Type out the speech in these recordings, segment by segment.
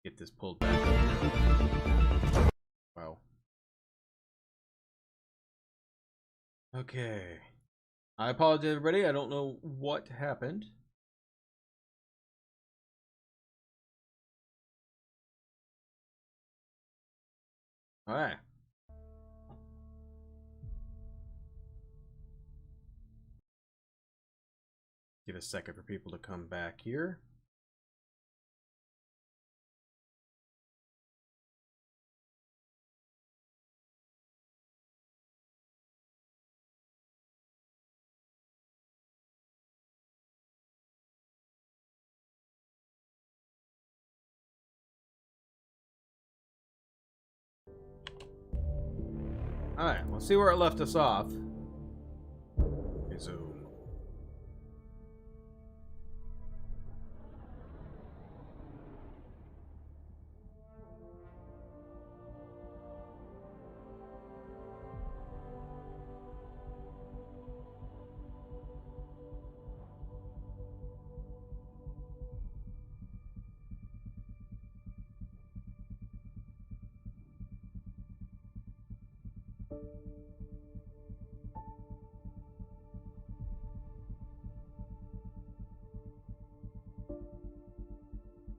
Get this pulled back. Wow. Okay. I apologize, everybody. I don't know what happened. All right. Give a second for people to come back here. Alright, we'll see where it left us off. Resume.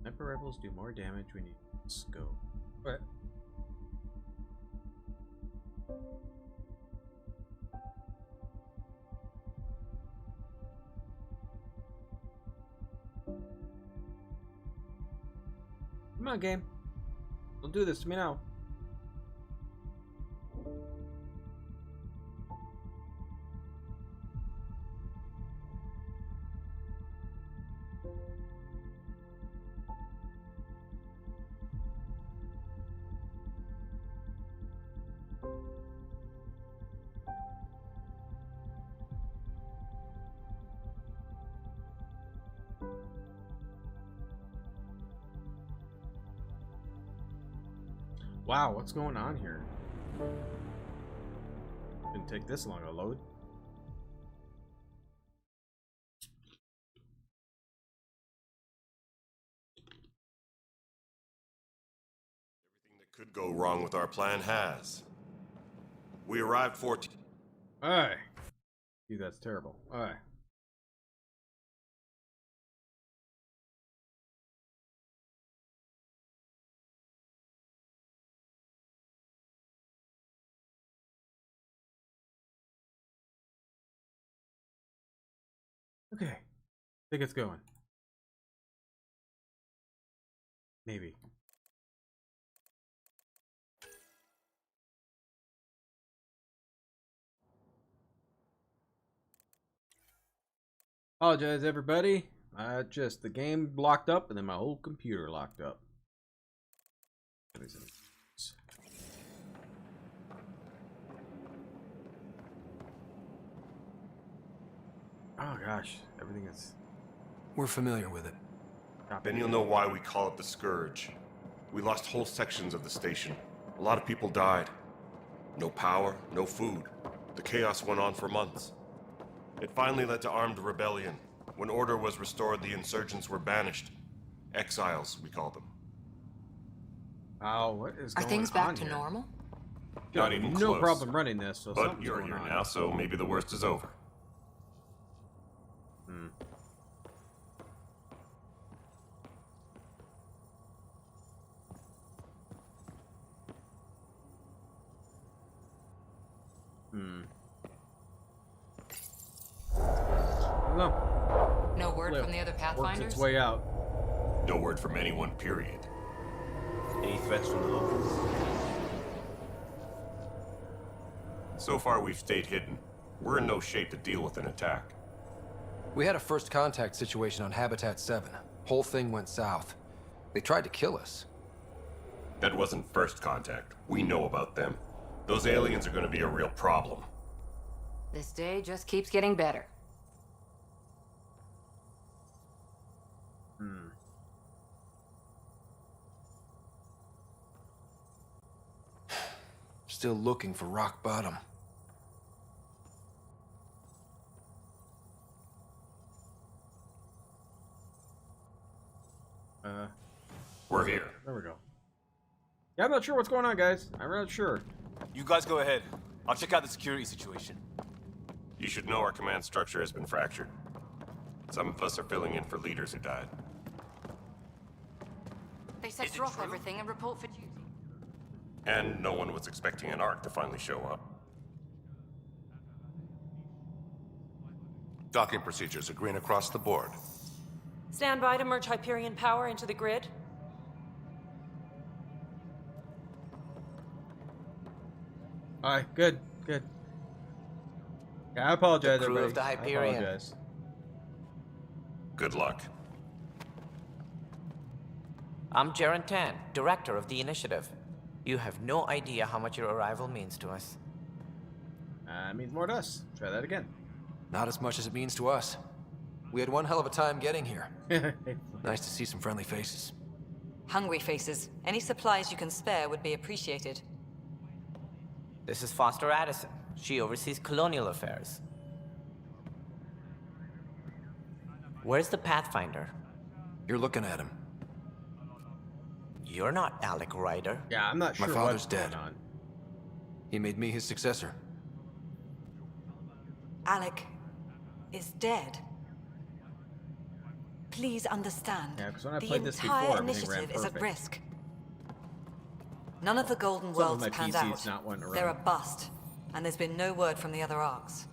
Sniper rifles do more damage when you scope. What? Come on, game. Don't do this to me now. Wow, what's going on here? Didn't take this long to load. Everything that could go wrong with our plan has. We arrived 14. Alright. Dude, that's terrible. Alright. Okay. I think it's going. Maybe. Apologize, everybody. Just the game locked up and then my whole computer locked up. Oh gosh, everything is. We're familiar with it. Then you'll know why we call it the Scourge. We lost whole sections of the station. A lot of people died. No power, no food. The chaos went on for months. It finally led to armed rebellion. When order was restored, the insurgents were banished. Exiles, we call them. Oh, what is going on? Are things back to here? normal? Not even no close. problem running this. So But you're here now, so maybe the worst is over. Hmm. No. No word from the other Works Pathfinders? its way out. No word from anyone, period. Any threats from the locals? So far, we've stayed hidden. We're in no shape to deal with an attack. We had a first contact situation on Habitat 7. Whole thing went south. They tried to kill us. That wasn't first contact. We know about them. Those aliens are going to be a real problem. This day just keeps getting better. Still looking for rock bottom. We're here. There we go. Yeah, I'm not sure what's going on, guys. I'm not sure. You guys go ahead. I'll check out the security situation. You should know our command structure has been fractured. Some of us are filling in for leaders who died. They said Is it drop true? everything and report for duty. And no one was expecting an Ark to finally show up. Docking procedures are green across the board. Stand by to merge Hyperion power into the grid. Alright, good, good. Yeah, I apologize, The crew everybody. of the I Hyperion. apologize. Good luck. I'm Jaren Tan, director of the initiative. You have no idea how much your arrival means to us. It means more to us. Try that again. Not as much as it means to us. We had one hell of a time getting here. Nice to see some friendly faces. Hungry faces. Any supplies you can spare would be appreciated. This is Foster Addison. She oversees colonial affairs. Where's the Pathfinder? You're looking at him. You're not Alec Ryder. Yeah, I'm not My sure father's what's dead. going on. He made me his successor. Alec is dead. Please understand. Yeah, 'cause when I the played this entire before, everything ran initiative is at perfect. risk. None of the Golden Some of Worlds my panned PC's out. not wanting to They're a run. bust, and there's been no word from the other arcs.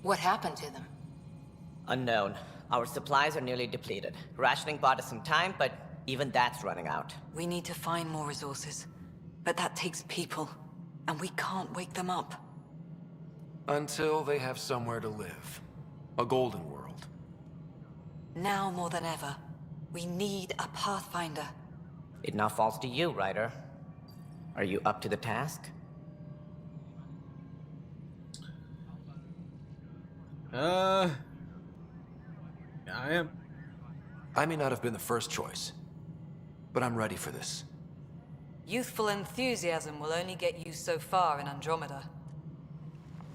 What happened to them? Unknown. Our supplies are nearly depleted. Rationing bought us some time, but even that's running out. We need to find more resources, but that takes people, and we can't wake them up. Until they have somewhere to live. A golden world. Now more than ever, we need a Pathfinder. It now falls to you, Ryder. Are you up to the task? I am. I may not have been the first choice, but I'm ready for this. Youthful enthusiasm will only get you so far in Andromeda.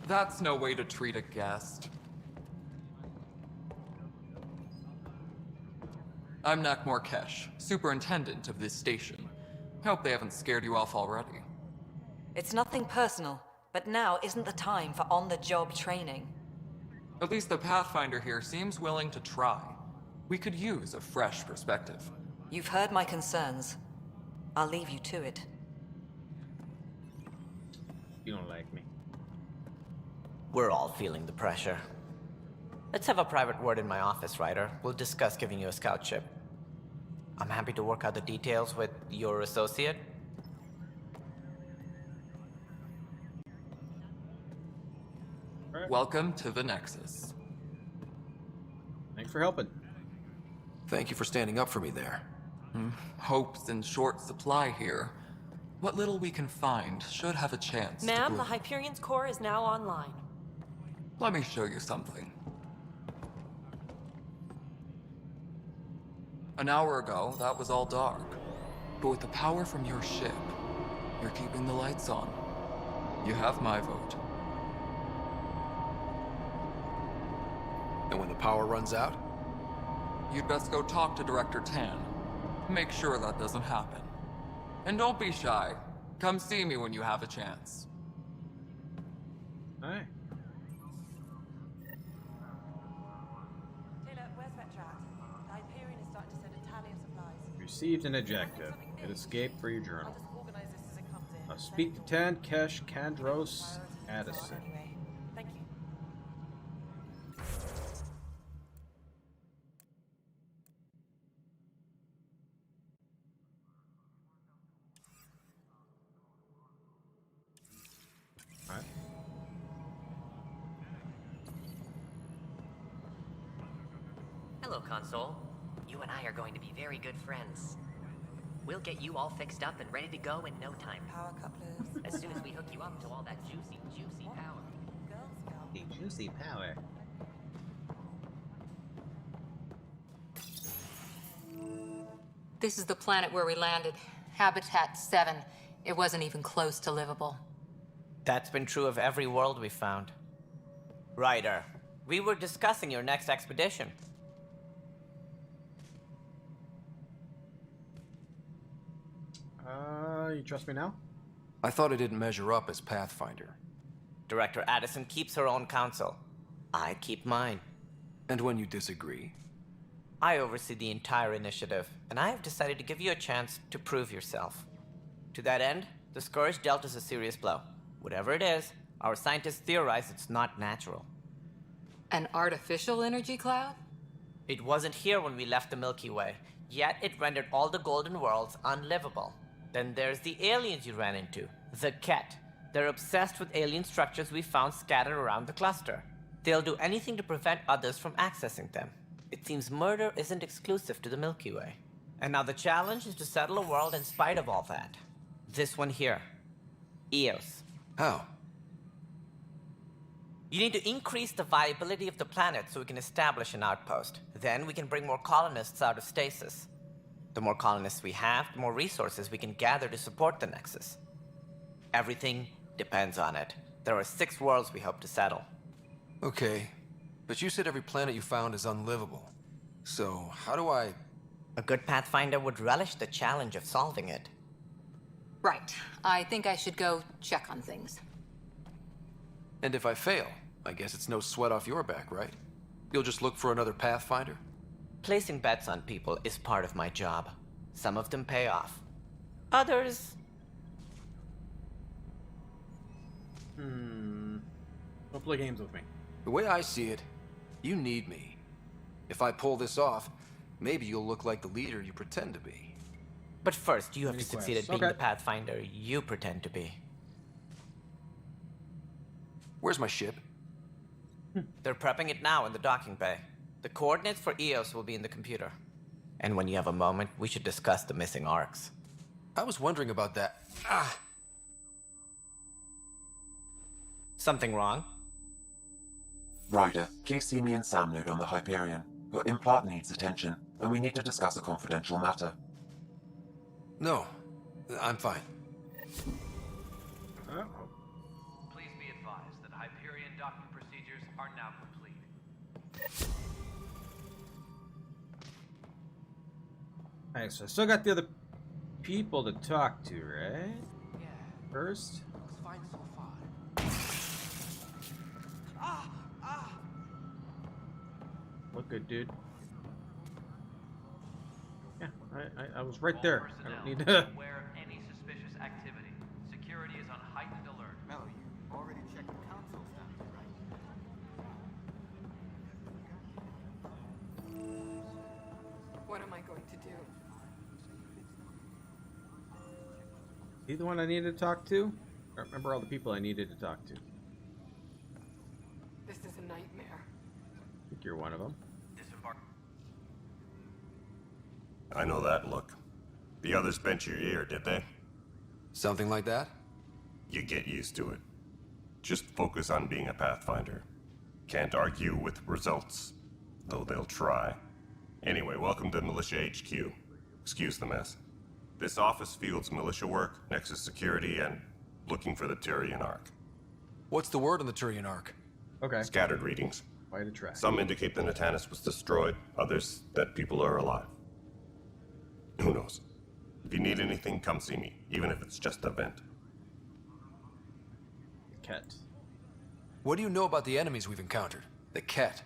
That's no way to treat a guest. I'm Nakmor Kesh, superintendent of this station. Hope they haven't scared you off already. It's nothing personal, but now isn't the time for on-the-job training. At least the Pathfinder here seems willing to try. We could use a fresh perspective. You've heard my concerns. I'll leave you to it. You don't like me. We're all feeling the pressure. Let's have a private word in my office, Ryder. We'll discuss giving you a scout ship. I'm happy to work out the details with your associate. Welcome to the Nexus. Thanks for helping. Thank you for standing up for me there. Hope's in short supply here. What little we can find should have a chance to Ma'am, the bloom. Hyperion's core is now online. Let me show you something. An hour ago, that was all dark. But with the power from your ship, you're keeping the lights on. You have my vote. And when the power runs out, You'd best go talk to Director Tan. Make sure that doesn't happen. And don't be shy. Come see me when you have a chance. Alright. Taylor, where's Vectra at? The Hyperion is starting to send a tally of supplies. Received an objective. Get escape for your journal. I'll just organize this as it comes in. Speak to Tan, Kesh, Kandros, Addison. Anyway, thank you. Alright. Hello, Console. You and I are going to be very good friends. We'll get you all fixed up and ready to go in no time. Power couplers. As soon as we hook you up to all that juicy, juicy power. Girl Scout. The juicy power. This is the planet where we landed. Habitat 7. It wasn't even close to livable. That's been true of every world we found. Ryder, we were discussing your next expedition. You trust me now? I thought it didn't measure up as Pathfinder. Director Addison keeps her own counsel. I keep mine. And when you disagree? I oversee the entire initiative, and I have decided to give you a chance to prove yourself. To that end, the Scourge dealt us a serious blow. Whatever it is, our scientists theorize it's not natural. An artificial energy cloud? It wasn't here when we left the Milky Way, yet it rendered all the golden worlds unlivable. Then there's the aliens you ran into, the Ket. They're obsessed with alien structures we found scattered around the cluster. They'll do anything to prevent others from accessing them. It seems murder isn't exclusive to the Milky Way. And now the challenge is to settle a world in spite of all that. This one here. Eos. How? You need to increase the viability of the planet so we can establish an outpost. Then we can bring more colonists out of stasis. The more colonists we have, the more resources we can gather to support the Nexus. Everything depends on it. There are 6 worlds we hope to settle. Okay, but you said every planet you found is unlivable. So, how do I... A good Pathfinder would relish the challenge of solving it. Right. I think I should go check on things. And if I fail, I guess it's no sweat off your back, right? You'll just look for another Pathfinder? Placing bets on people is part of my job. Some of them pay off. Others... Don't play games with me. The way I see it, you need me. If I pull this off, maybe you'll look like the leader you pretend to be. But first, you have to succeed at being Okay. the Pathfinder you pretend to be. Where's my ship? They're prepping it now in the docking bay. The coordinates for Eos will be in the computer. And when you have a moment, we should discuss the missing arcs. I was wondering about that. Something wrong? Ryder, please see me and Sam Node on the Hyperion. Your implant needs attention, and we need to discuss a confidential matter. No, I'm fine. Please be advised that Hyperion docking procedures are now complete. Alright, so I still got the other people to talk to, right? Yeah. First. Looks fine so far. Look good, dude. Yeah, I was right there. I don't need to... Aware of any suspicious activity. Security is on heightened alert. Mel, you already checked the console stuff, right? What am I going to do? He the one I needed to talk to? I don't remember all the people I needed to talk to. This is a nightmare. I think you're one of them. I know that look. The others bent your ear, did they? Something like that? You get used to it. Just focus on being a Pathfinder. Can't argue with results, though they'll try. Anyway, welcome to Militia HQ. Excuse the mess. This office fields militia work, Nexus security, and looking for the Turian Ark. What's the word on the Turian Ark? Okay. Scattered readings. Quite a track. Some indicate the Natanus was destroyed, others that people are alive. Who knows? If you need anything, come see me, even if it's just a vent. Ket. What do you know about the enemies we've encountered? The Ket.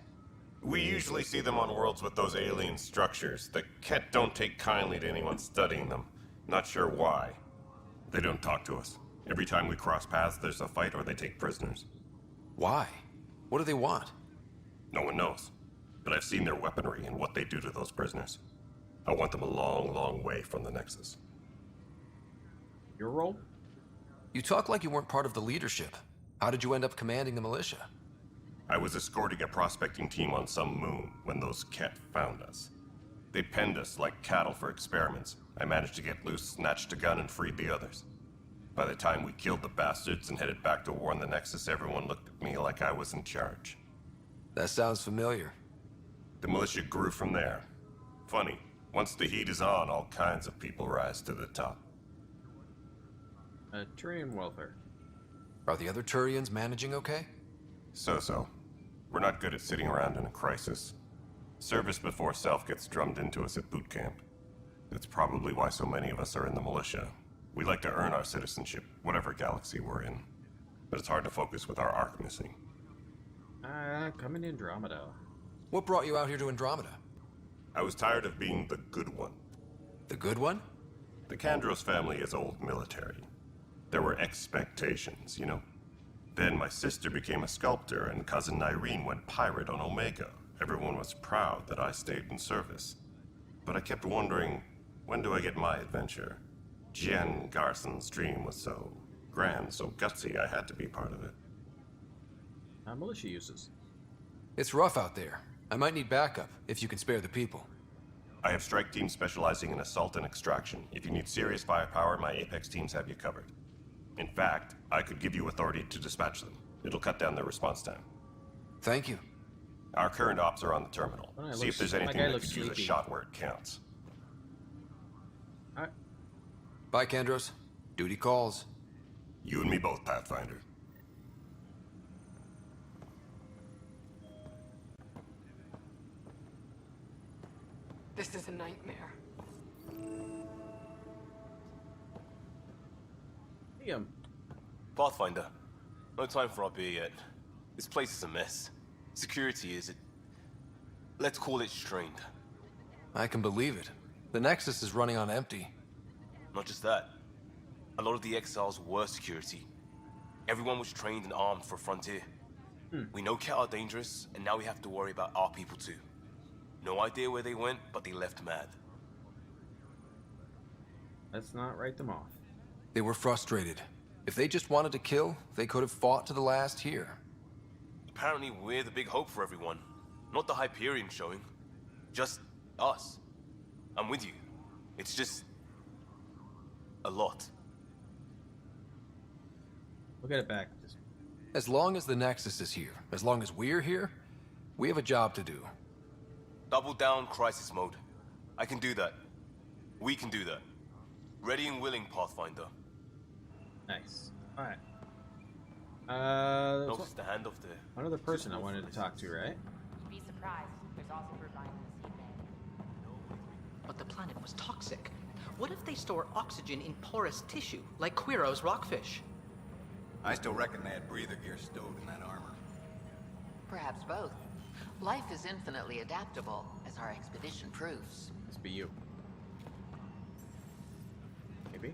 We usually see them on worlds with those alien structures. The Ket don't take kindly to anyone studying them. Not sure why. They don't talk to us. Every time we cross paths, there's a fight or they take prisoners. Why? What do they want? No one knows. But I've seen their weaponry and what they do to those prisoners. I want them a long, long way from the Nexus. Your role? You talk like you weren't part of the leadership. How did you end up commanding the militia? I was escorting a prospecting team on some moon when those Ket found us. They penned us like cattle for experiments. I managed to get loose, snatched a gun, and freed the others. By the time we killed the bastards and headed back to warn the Nexus, everyone looked at me like I was in charge. That sounds familiar. The militia grew from there. Funny, once the heat is on, all kinds of people rise to the top. Turian welfare. Are the other Turians managing okay? So-so. We're not good at sitting around in a crisis. Service before self gets drummed into us at boot camp. That's probably why so many of us are in the militia. We like to earn our citizenship, whatever galaxy we're in. But it's hard to focus with our arc missing. Coming to Andromeda. What brought you out here to Andromeda? I was tired of being the good one. The good one? The Kandros family is old military. There were expectations, you know? Then my sister became a sculptor and cousin Irene went pirate on Omega. Everyone was proud that I stayed in service. But I kept wondering, when do I get my adventure? Jen Garson's dream was so grand, so gutsy, I had to be part of it. Militia uses. It's rough out there. I might need backup, if you can spare the people. I have strike teams specializing in assault and extraction. If you need serious firepower, my Apex teams have you covered. In fact, I could give you authority to dispatch them. It'll cut down their response time. Thank you. Our current ops are on the terminal. See if there's anything that could use a shot where it counts. Alright. Bye, Kandros. Duty calls. You and me both, Pathfinder. This is a nightmare. Liam. Pathfinder, no time for our beer yet. This place is a mess. Security is, let's call it strained. I can believe it. The Nexus is running on empty. Not just that. A lot of the exiles were security. Everyone was trained and armed for Frontier. We know Cat are dangerous, and now we have to worry about our people too. No idea where they went, but they left mad. Let's not write them off. They were frustrated. If they just wanted to kill, they could have fought to the last here. Apparently we're the big hope for everyone. Not the Hyperion showing. Just us. I'm with you. It's just... a lot. We'll get it back. Just... As long as the Nexus is here, as long as we're here, we have a job to do. Double down crisis mode. I can do that. We can do that. Ready and willing, Pathfinder. Nice. Alright. Notice the handoff there. One other person I wanted to talk to, right? You'd be surprised. There's also turbine in the seabed. But the planet was toxic. What if they store oxygen in porous tissue, like Quiro's rockfish? I still reckon they had breather gear stowed in that armor. Perhaps both. Life is infinitely adaptable, as our expedition proves. Must be you. Maybe?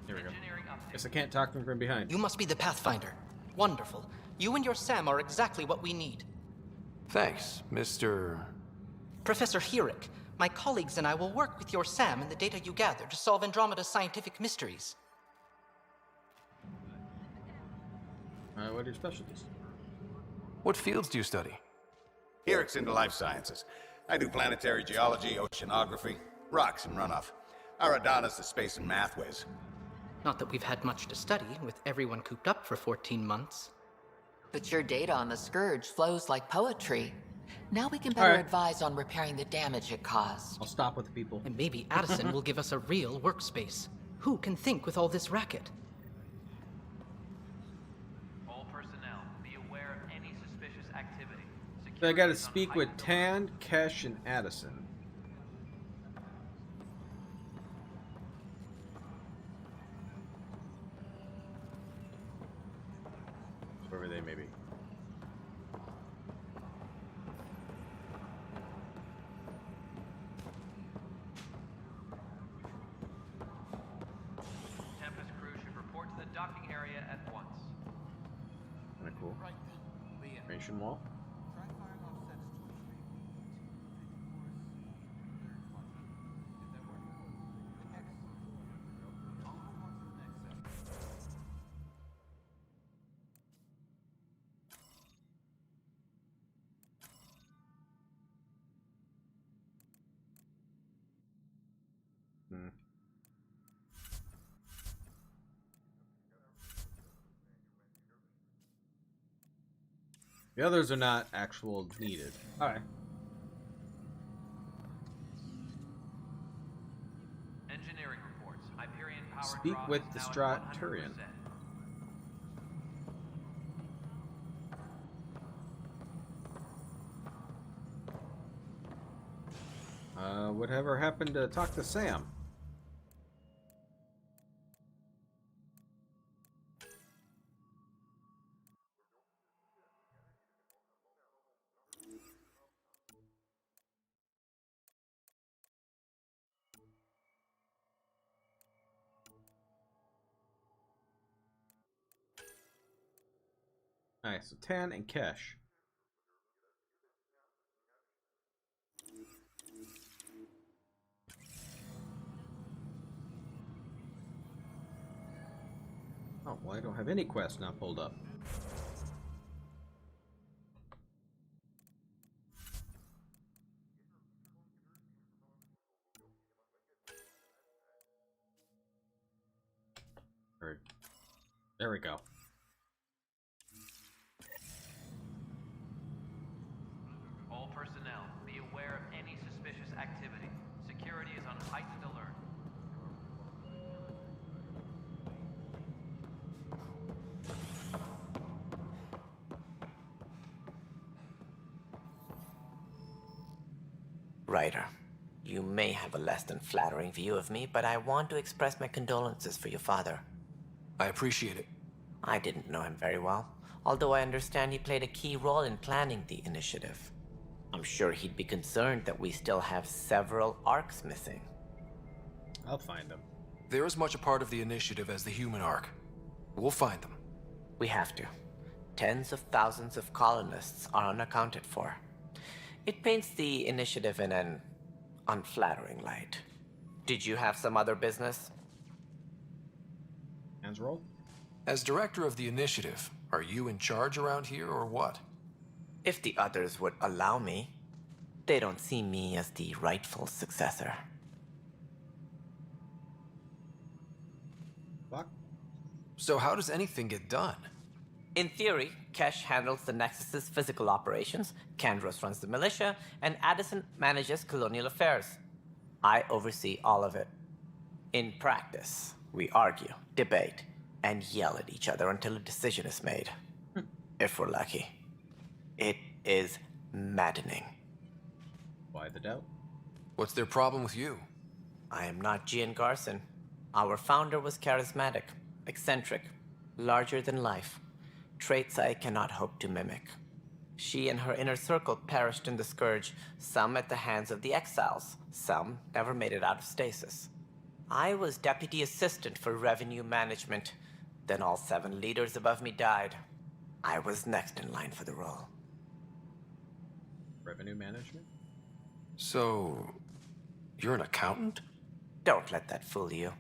Here we go. Guess I can't talk to him from behind. You must be the Pathfinder. Wonderful. You and your Sam are exactly what we need. Thanks, Mr... Professor Herrick. My colleagues and I will work with your Sam and the data you gather to solve Andromeda's scientific mysteries. What are your specialties? What fields do you study? Herrick's into life sciences. I do planetary geology, oceanography, rocks and runoff. Aradana's the space and math whiz. Not that we've had much to study, with everyone cooped up for 14 months. But your data on the Scourge flows like poetry. Now we can better advise on repairing the damage it caused. I'll stop with the people. And maybe Addison will give us a real workspace. Who can think with all this racket? All personnel, be aware of any suspicious activity. So I gotta speak with Tan, Kesh, and Addison. Wherever they may be. Tempest crew should report to the docking area at once. Kinda cool. Formation wall. The others are not actual needed. Alright. Engineering reports. Hyperion power Speak draw with is the now at Straturian. 100%. Whatever happened to talk to Sam? Alright, so Tan and Kesh. Oh, well, I don't have any quests now pulled up. There we go. All personnel, be aware of any suspicious activity. Security is on heightened alert. Ryder, you may have a less than flattering view of me, but I want to express my condolences for your father. I appreciate it. I didn't know him very well, although I understand he played a key role in planning the initiative. I'm sure he'd be concerned that we still have several arcs missing. I'll find them. They're as much a part of the initiative as the human arc. We'll find them. We have to. Tens of thousands of colonists are unaccounted for. It paints the initiative in an unflattering light. Did you have some other business? Hands roll? As director of the initiative, are you in charge around here or what? If the others would allow me, they don't see me as the rightful successor. Fuck. So how does anything get done? In theory, Kesh handles the Nexus's physical operations, Kandros runs the militia, and Addison manages colonial affairs. I oversee all of it. In practice, we argue, debate, and yell at each other until a decision is made. If we're lucky. It is maddening. Why the doubt? What's their problem with you? I am not Gian Garson. Our founder was charismatic, eccentric, larger than life. Traits I cannot hope to mimic. She and her inner circle perished in the Scourge, some at the hands of the Exiles, some never made it out of stasis. I was deputy assistant for revenue management. Then all 7 leaders above me died. I was next in line for the role. Revenue management? So, you're an accountant? Don't let that fool you.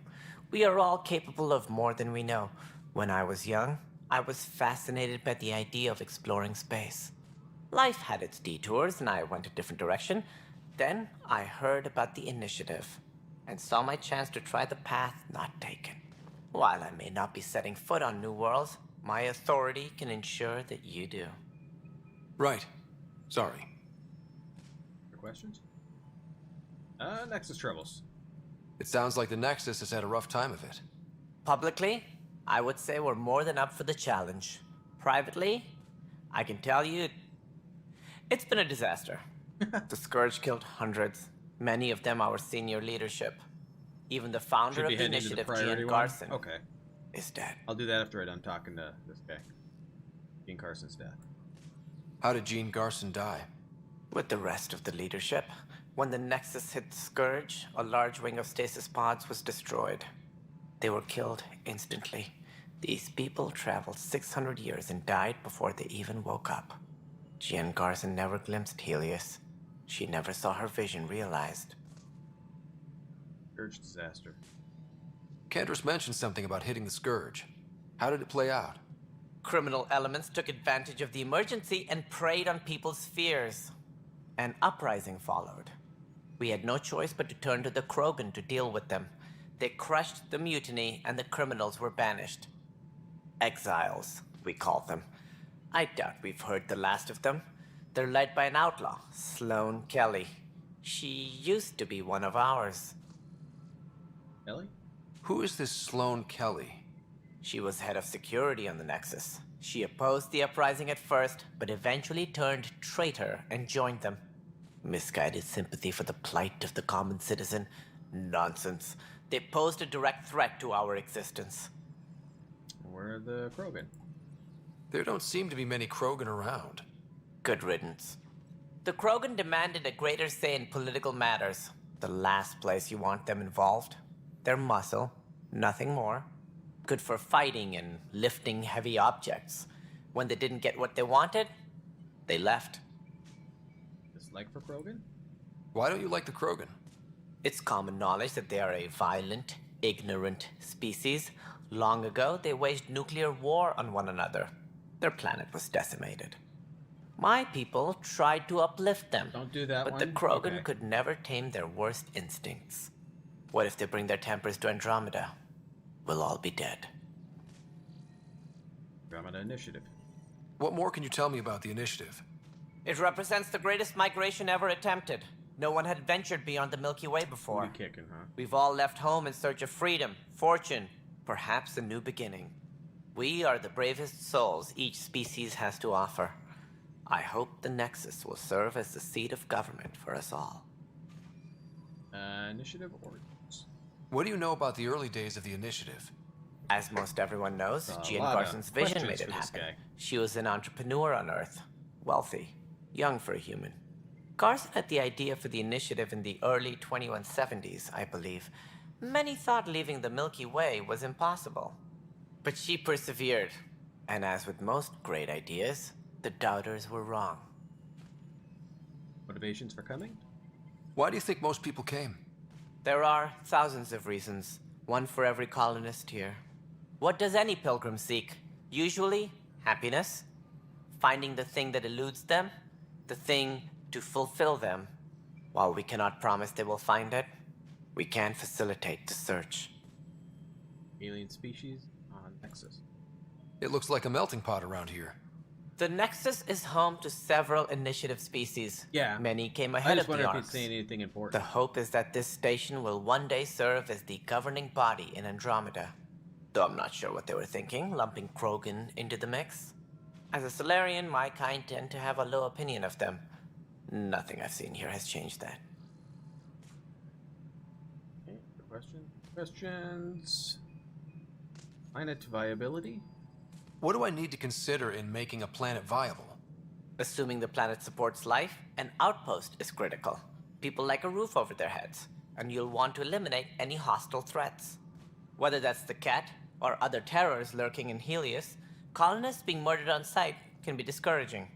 We are all capable of more than we know. When I was young, I was fascinated by the idea of exploring space. Life had its detours, and I went a different direction. Then I heard about the initiative, and saw my chance to try the path not taken. While I may not be setting foot on new worlds, my authority can ensure that you do. Right. Sorry. Your questions? Nexus troubles. It sounds like the Nexus has had a rough time of it. Publicly, I would say we're more than up for the challenge. Privately, I can tell you, it's been a disaster. The Scourge killed hundreds, many of them our senior leadership. Even the founder of the initiative, Gian Garson, is dead. I'll do that after I'm done talking to this guy. Gian Carson's death. How did Gian Garson die? With the rest of the leadership. When the Nexus hit the Scourge, a large wing of stasis pods was destroyed. They were killed instantly. These people traveled 600 years and died before they even woke up. Gian Garson never glimpsed Helios. She never saw her vision realized. Scourge disaster. Kandros mentioned something about hitting the Scourge. How did it play out? Criminal elements took advantage of the emergency and preyed on people's fears. An uprising followed. We had no choice but to turn to the Krogan to deal with them. They crushed the mutiny and the criminals were banished. Exiles, we called them. I doubt we've heard the last of them. They're led by an outlaw, Sloane Kelly. She used to be one of ours. Kelly? Who is this Sloane Kelly? She was head of security on the Nexus. She opposed the uprising at first, but eventually turned traitor and joined them. Misguided sympathy for the plight of the common citizen? Nonsense. They posed a direct threat to our existence. Where are the Krogan? There don't seem to be many Krogan around. Good riddance. The Krogan demanded a greater say in political matters. The last place you want them involved. Their muscle, nothing more. Good for fighting and lifting heavy objects. When they didn't get what they wanted, they left. Dislike for Krogan? Why don't you like the Krogan? It's common knowledge that they are a violent, ignorant species. Long ago, they waged nuclear war on one another. Their planet was decimated. My people tried to uplift them. Don't do that but one. the Krogan Okay. could never tame their worst instincts. What if they bring their tempers to Andromeda? We'll all be dead. Andromeda Initiative. What more can you tell me about the initiative? It represents the greatest migration ever attempted. No one had ventured beyond the Milky Way before. Booty kicking, huh? We've all left home in search of freedom, fortune, perhaps a new beginning. We are the bravest souls each species has to offer. I hope the Nexus will serve as the seat of government for us all. Initiative Origins. What do you know about the early days of the initiative? As most everyone knows, A Jean lot of Carson's vision questions made it for this happen. guy. She was an entrepreneur on Earth, wealthy, young for a human. Carson had the idea for the initiative in the early 2170s, I believe. Many thought leaving the Milky Way was impossible. But she persevered, and as with most great ideas, the doubters were wrong. Motivations for coming? Why do you think most people came? There are thousands of reasons, one for every colonist here. What does any pilgrim seek? Usually, happiness, finding the thing that eludes them, the thing to fulfill them. While we cannot promise they will find it, we can facilitate the search. Alien species on Nexus. It looks like a melting pot around here. The Nexus is home to several initiative species. Yeah. Many came I ahead just of the wonder if Arks. he's saying anything important. The hope is that this station will one day serve as the governing body in Andromeda. Though I'm not sure what they were thinking, lumping Krogan into the mix. As a Solarian, my kind tend to have a low opinion of them. Nothing I've seen here has changed that. Okay, good question. Questions. Planet viability? What do I need to consider in making a planet viable? Assuming the planet supports life, an outpost is critical. People like a roof over their heads, and you'll want to eliminate any hostile threats. Whether that's the cat or other terrors lurking in Helios, colonists being murdered on sight can be discouraging.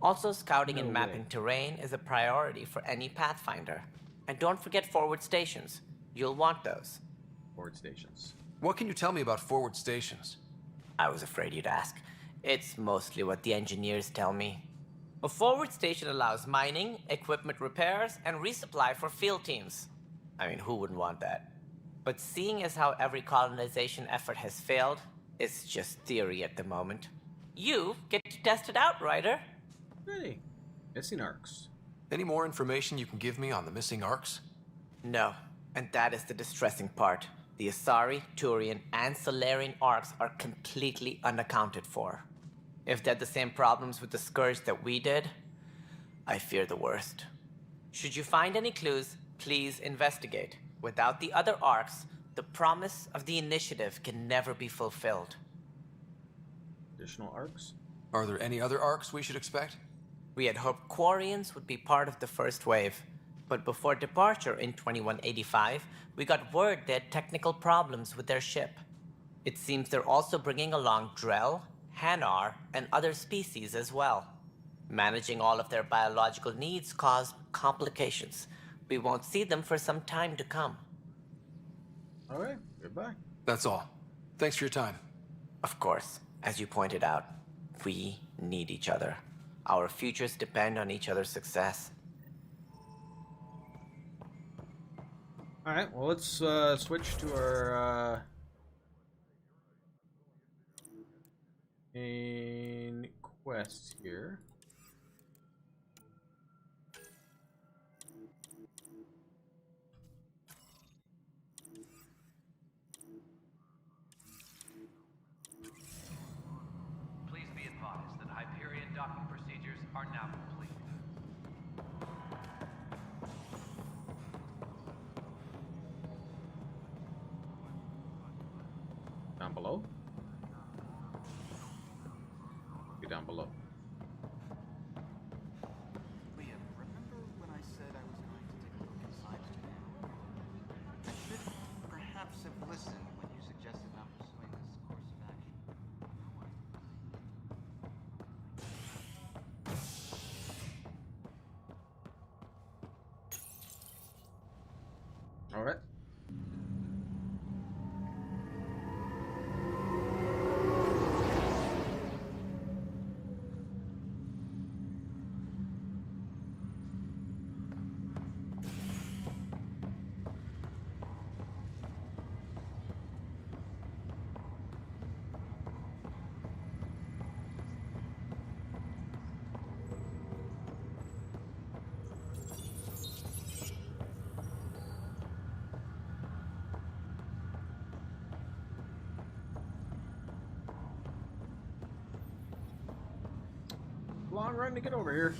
Also, scouting and mapping terrain is a priority for any Pathfinder. And don't forget forward stations. You'll want those. Forward stations. What can you tell me about forward stations? I was afraid you'd ask. It's mostly what the engineers tell me. A forward station allows mining, equipment repairs, and resupply for field teams. I mean, who wouldn't want that? But seeing as how every colonization effort has failed, it's just theory at the moment. You get to test it out, Ryder. Really? Missing arcs. Any more information you can give me on the missing arcs? No, and that is the distressing part. The Asari, Turian, and Solarian arcs are completely unaccounted for. If they had the same problems with the Scourge that we did, I fear the worst. Should you find any clues, please investigate. Without the other arcs, the promise of the initiative can never be fulfilled. Additional arcs? Are there any other arcs we should expect? We had hoped Quarians would be part of the first wave, but before departure in 2185, we got word they had technical problems with their ship. It seems they're also bringing along Drell, Hanar, and other species as well. Managing all of their biological needs caused complications. We won't see them for some time to come. All right, goodbye. That's all. Thanks for your time. Of course, as you pointed out, we need each other. Our futures depend on each other's success. All right, well, let's switch to our main quest here. Please be advised that Hyperion docking procedures are now complete. Down below? Get down below. Liam, remember when I said I was going to take a look inside today? I should perhaps have listened when you suggested not pursuing this course of action. All right. Long run to get over here.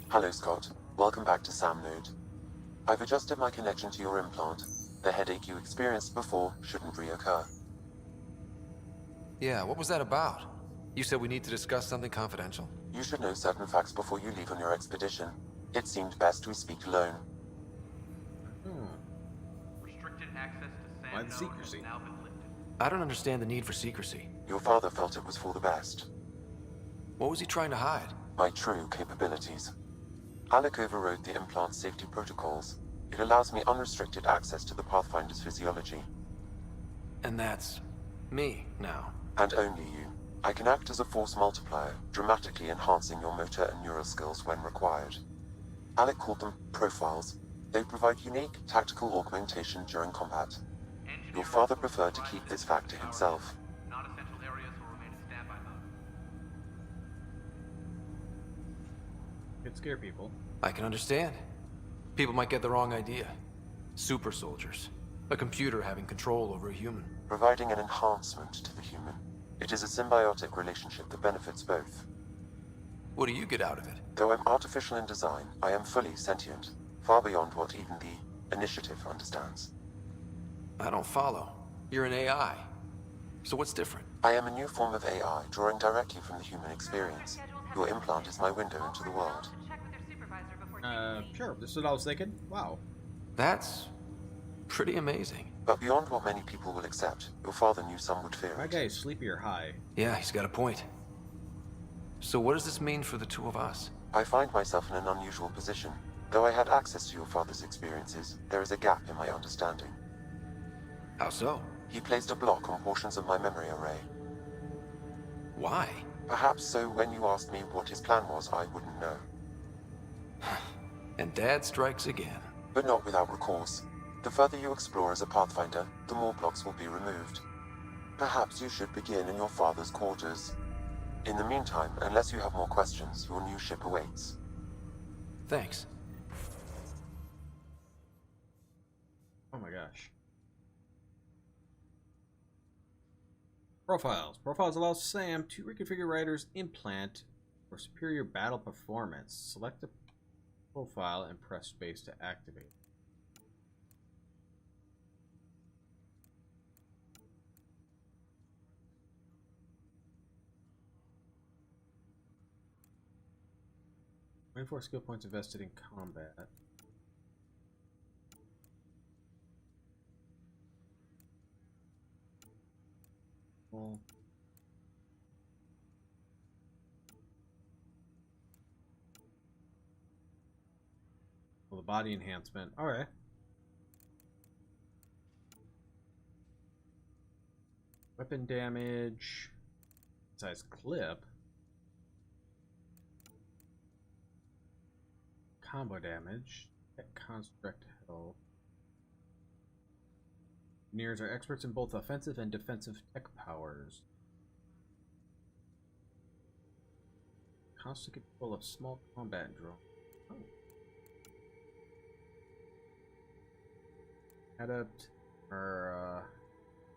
Hello, Scott. Welcome back to Sam Node. I've adjusted my connection to your implant. The headache you experienced before shouldn't reoccur. Yeah, what was that about? You said we need to discuss something confidential. You should know certain facts before you leave on your expedition. It seemed best we speak alone. Restricted access to SAM Why the node secrecy? has now been lifted. I don't understand the need for secrecy. Your father felt it was for the best. What was he trying to hide? My true capabilities. Alec overrode the implant's safety protocols. It allows me unrestricted access to the Pathfinder's physiology. And that's me now. And only you. I can act as a force multiplier, dramatically enhancing your motor and neural skills when required. Alec called them profiles. They provide unique tactical augmentation during combat. Your father preferred to keep this fact to himself. Non-essential areas will remain in standby mode. Could scare people. I can understand. People might get the wrong idea. Super soldiers. A computer having control over a human. Providing an enhancement to the human. It is a symbiotic relationship that benefits both. What do you get out of it? Though I'm artificial in design, I am fully sentient, far beyond what even the Initiative understands. I don't follow. You're an AI. So what's different? I am a new form of AI, drawing directly from the human experience. Your implant is my window into the world. Sure, this is what I was thinking. Wow. That's pretty amazing. But beyond what many people will accept, your father knew some would fear My it. guy is sleepy or high. Yeah, he's got a point. So what does this mean for the two of us? I find myself in an unusual position. Though I had access to your father's experiences, there is a gap in my understanding. How so? He placed a block on portions of my memory array. Why? Perhaps so when you asked me what his plan was, I wouldn't know. And Dad strikes again. But not without recourse. The further you explore as a Pathfinder, the more blocks will be removed. Perhaps you should begin in your father's quarters. In the meantime, unless you have more questions, your new ship awaits. Thanks. Oh my gosh. Profiles. Profiles allow Sam to reconfigure Ryder's implant for superior battle performance. Select a profile and press space to activate. Twenty-four skill points invested in combat. Well, the body enhancement. All right. Weapon damage. Size clip. Combo damage. Construct health. Engineers are experts in both offensive and defensive tech powers. Constant control of small combat drone. Oh. Adept or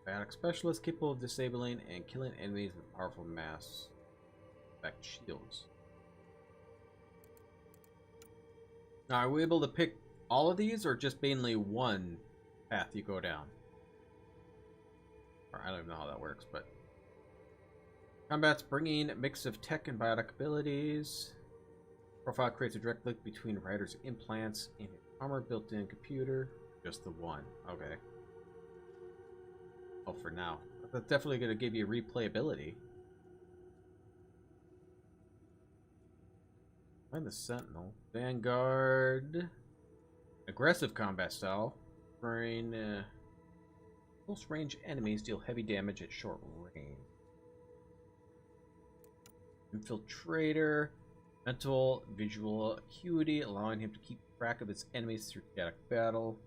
biotic specialist capable of disabling and killing enemies with powerful mass effect shields. Now, are we able to pick all of these, or just mainly one path you go down? Or I don't even know how that works, but combat's bringing a mix of tech and biotic abilities. Profile creates a direct link between Ryder's implants and his armor built-in computer. Just the one. Okay. Oh, for now. That's definitely going to give you replayability. And the Sentinel. Vanguard. Aggressive combat style. Close range enemies deal heavy damage at short range. Infiltrator. Mental visual acuity, allowing him to keep track of his enemies through chaotic battle.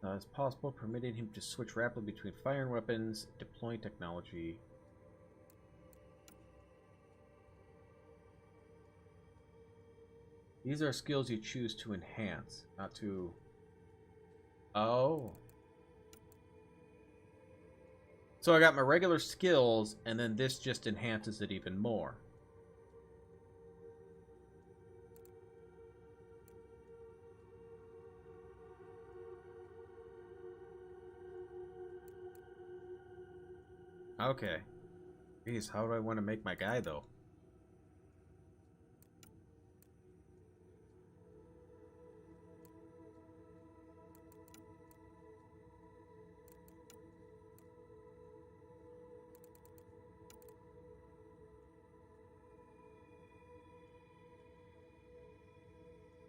As possible, permitting him to switch rapidly between firing weapons, deploying technology. These are skills you choose to enhance, not to... Oh. So I got my regular skills, and then this just enhances it even more. Okay. Jeez, how do I want to make my guy, though?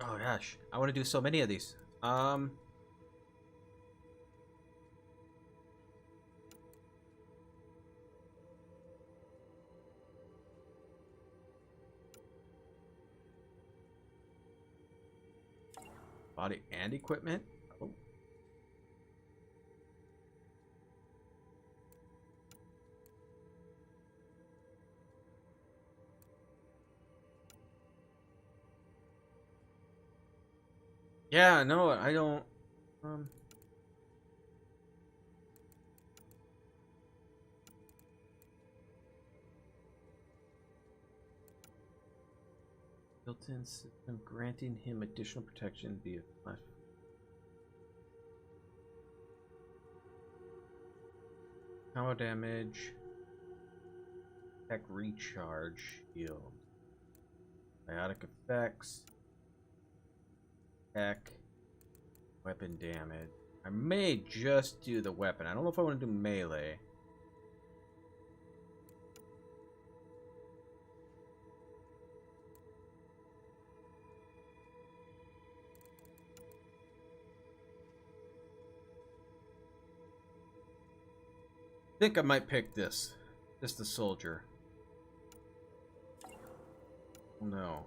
Oh gosh, I want to do so many of these. Body and equipment. Oh. Yeah, no, I don't. Built-in system granting him additional protection via flash. Power damage. Tech recharge. Shield. Biotic effects. Tech. Weapon damage. I may just do the weapon. I don't know if I want to do melee. I think I might pick this. Just the soldier. Oh, no.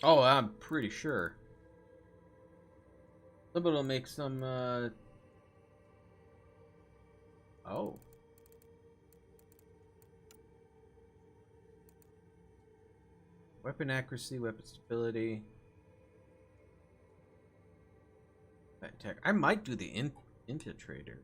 Oh, I'm pretty sure. Somebody will make some, Oh. Weapon accuracy, weapon stability. Attack. I might do the infiltrator.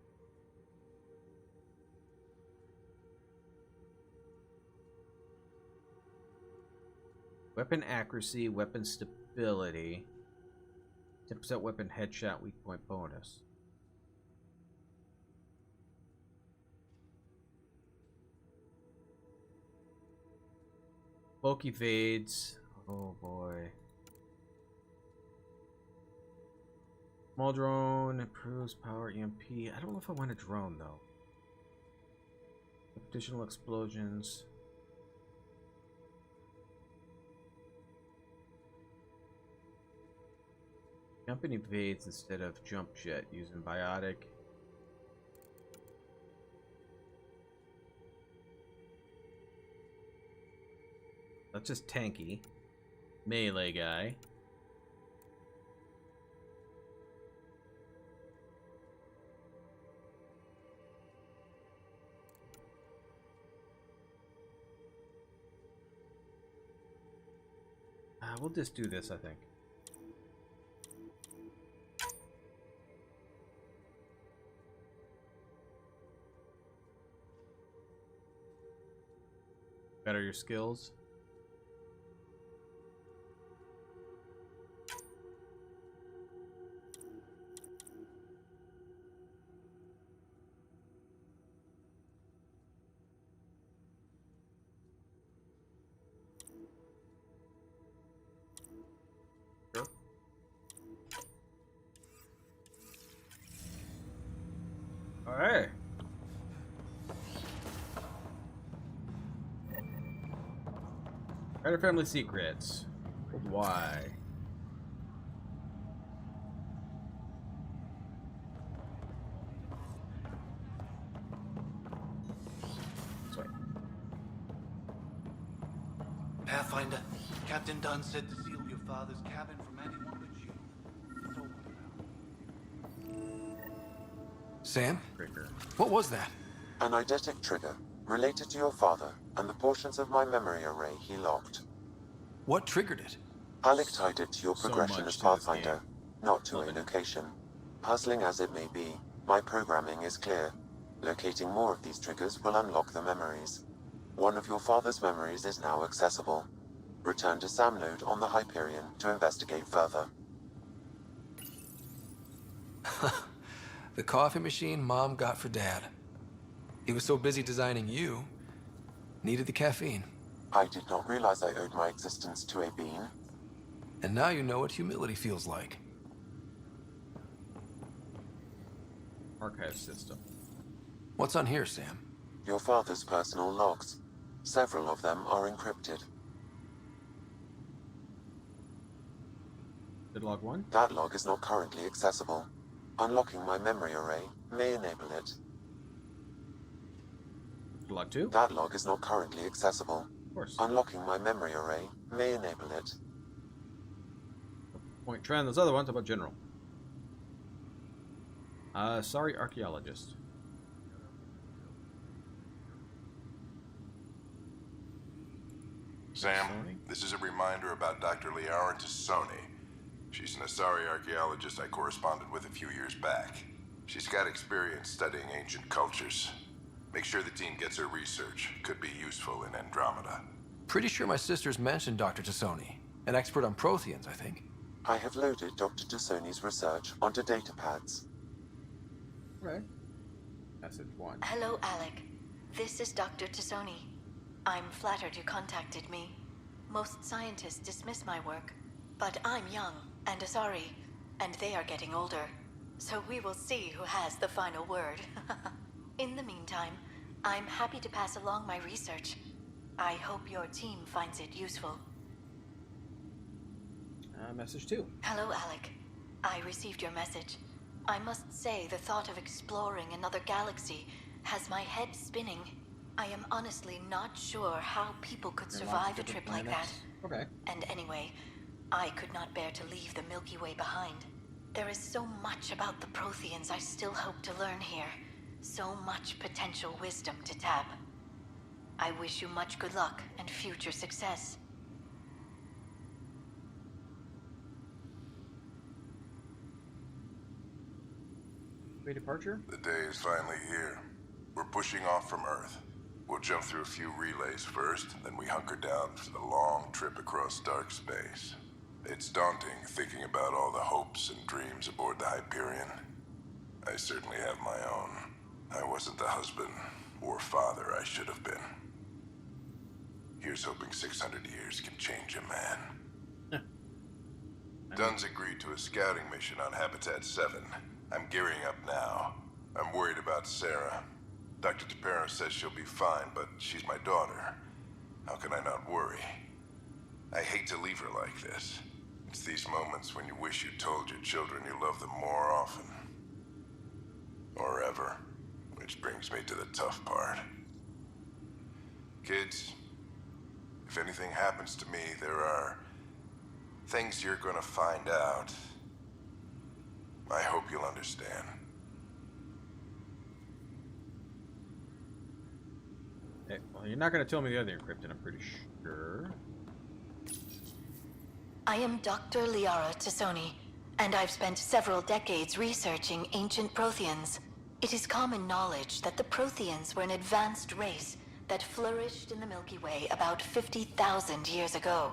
Weapon accuracy, weapon stability. 10% weapon headshot, weak point bonus. Bulk evades. Oh boy. Small drone improves power EMP. I don't know if I want a drone though. Additional explosions. Jump and evades instead of jump jet using biotic. That's just tanky. Melee guy. We'll just do this, I think. Better your skills. Hey. Writer family secrets. Hold Y. This way. Pathfinder, Captain Dunn said to seal your father's cabin from anyone but you. Let's open it up. Sam? What was that? An eidetic trigger related to your father and the portions of my memory array he locked. What triggered it? Alec tied it to your So progression much as to this Pathfinder, not to a location. Puzzling as it may be, my programming is clear. Locating more of these triggers will unlock the memories. One of your father's memories is now accessible. Return to Sam Node on the Hyperion to investigate further. The coffee machine Mom got for Dad. He was so busy designing you, needed the caffeine. I did not realize I owed my existence to a being. And now you know what humility feels like. Archive system. What's on here, Sam? Your father's personal logs. Several of them are encrypted. Did log 1? That log is not currently accessible. Unlocking my memory array may enable it. Did log 2? That log is not currently accessible. Of course. Unlocking my memory array may enable it. Point trend. Those other ones about general. Sorry, archaeologist. Sam, this is a reminder about Dr. Liara Tassoni. She's an Asari archaeologist I corresponded with a few years back. She's got experience studying ancient cultures. Make sure the team gets her research. Could be useful in Andromeda. Pretty sure my sister's mentioned Dr. Tassoni. An expert on Protheans, I think. I have loaded Dr. Tassoni's research onto datapads. Right. Message 1. Hello, Alec. This is Dr. Tassoni. I'm flattered you contacted me. Most scientists dismiss my work, but I'm young and Asari, and they are getting older. So we will see who has the final word. In the meantime, I'm happy to pass along my research. I hope your team finds it useful. Message 2. Hello, Alec. I received your message. I must say the thought of exploring another galaxy has my head spinning. I am honestly not sure how people could survive a trip like that. Okay. And anyway, I could not bear to leave the Milky Way behind. There is so much about the Protheans I still hope to learn here. So much potential wisdom to tap. I wish you much good luck and future success. Departure? The day is finally here. We're pushing off from Earth. We'll jump through a few relays first, then we hunker down for the long trip across dark space. It's daunting thinking about all the hopes and dreams aboard the Hyperion. I certainly have my own. I wasn't the husband or father I should have been. Here's hoping 600 years can change a man. Dunn's agreed to a scouting mission on Habitat 7. I'm gearing up now. I'm worried about Sarah. Dr. Tapera says she'll be fine, but she's my daughter. How can I not worry? I hate to leave her like this. It's these moments when you wish you told your children you love them more often. Or ever. Which brings me to the tough part. Kids, if anything happens to me, there are things you're gonna find out. I hope you'll understand. Okay, well, you're not going to tell me the other encrypted, I'm pretty sure. I am Dr. Liara Tassoni, and I've spent several decades researching ancient Protheans. It is common knowledge that the Protheans were an advanced race that flourished in the Milky Way about 50,000 years ago,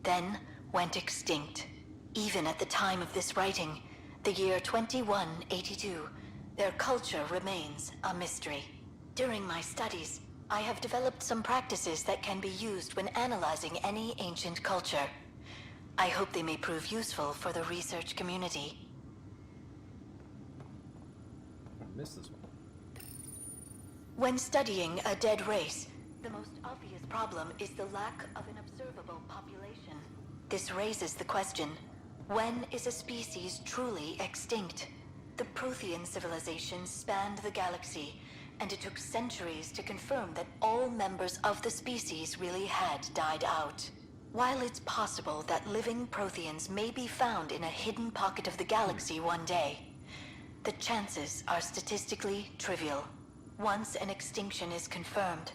then went extinct. Even at the time of this writing, the year 2182, their culture remains a mystery. During my studies, I have developed some practices that can be used when analyzing any ancient culture. I hope they may prove useful for the research community. I missed this one. When studying a dead race, the most obvious problem is the lack of an observable population. This raises the question, when is a species truly extinct? The Prothean civilization spanned the galaxy, and it took centuries to confirm that all members of the species really had died out. While it's possible that living Protheans may be found in a hidden pocket of the galaxy one day, the chances are statistically trivial. Once an extinction is confirmed,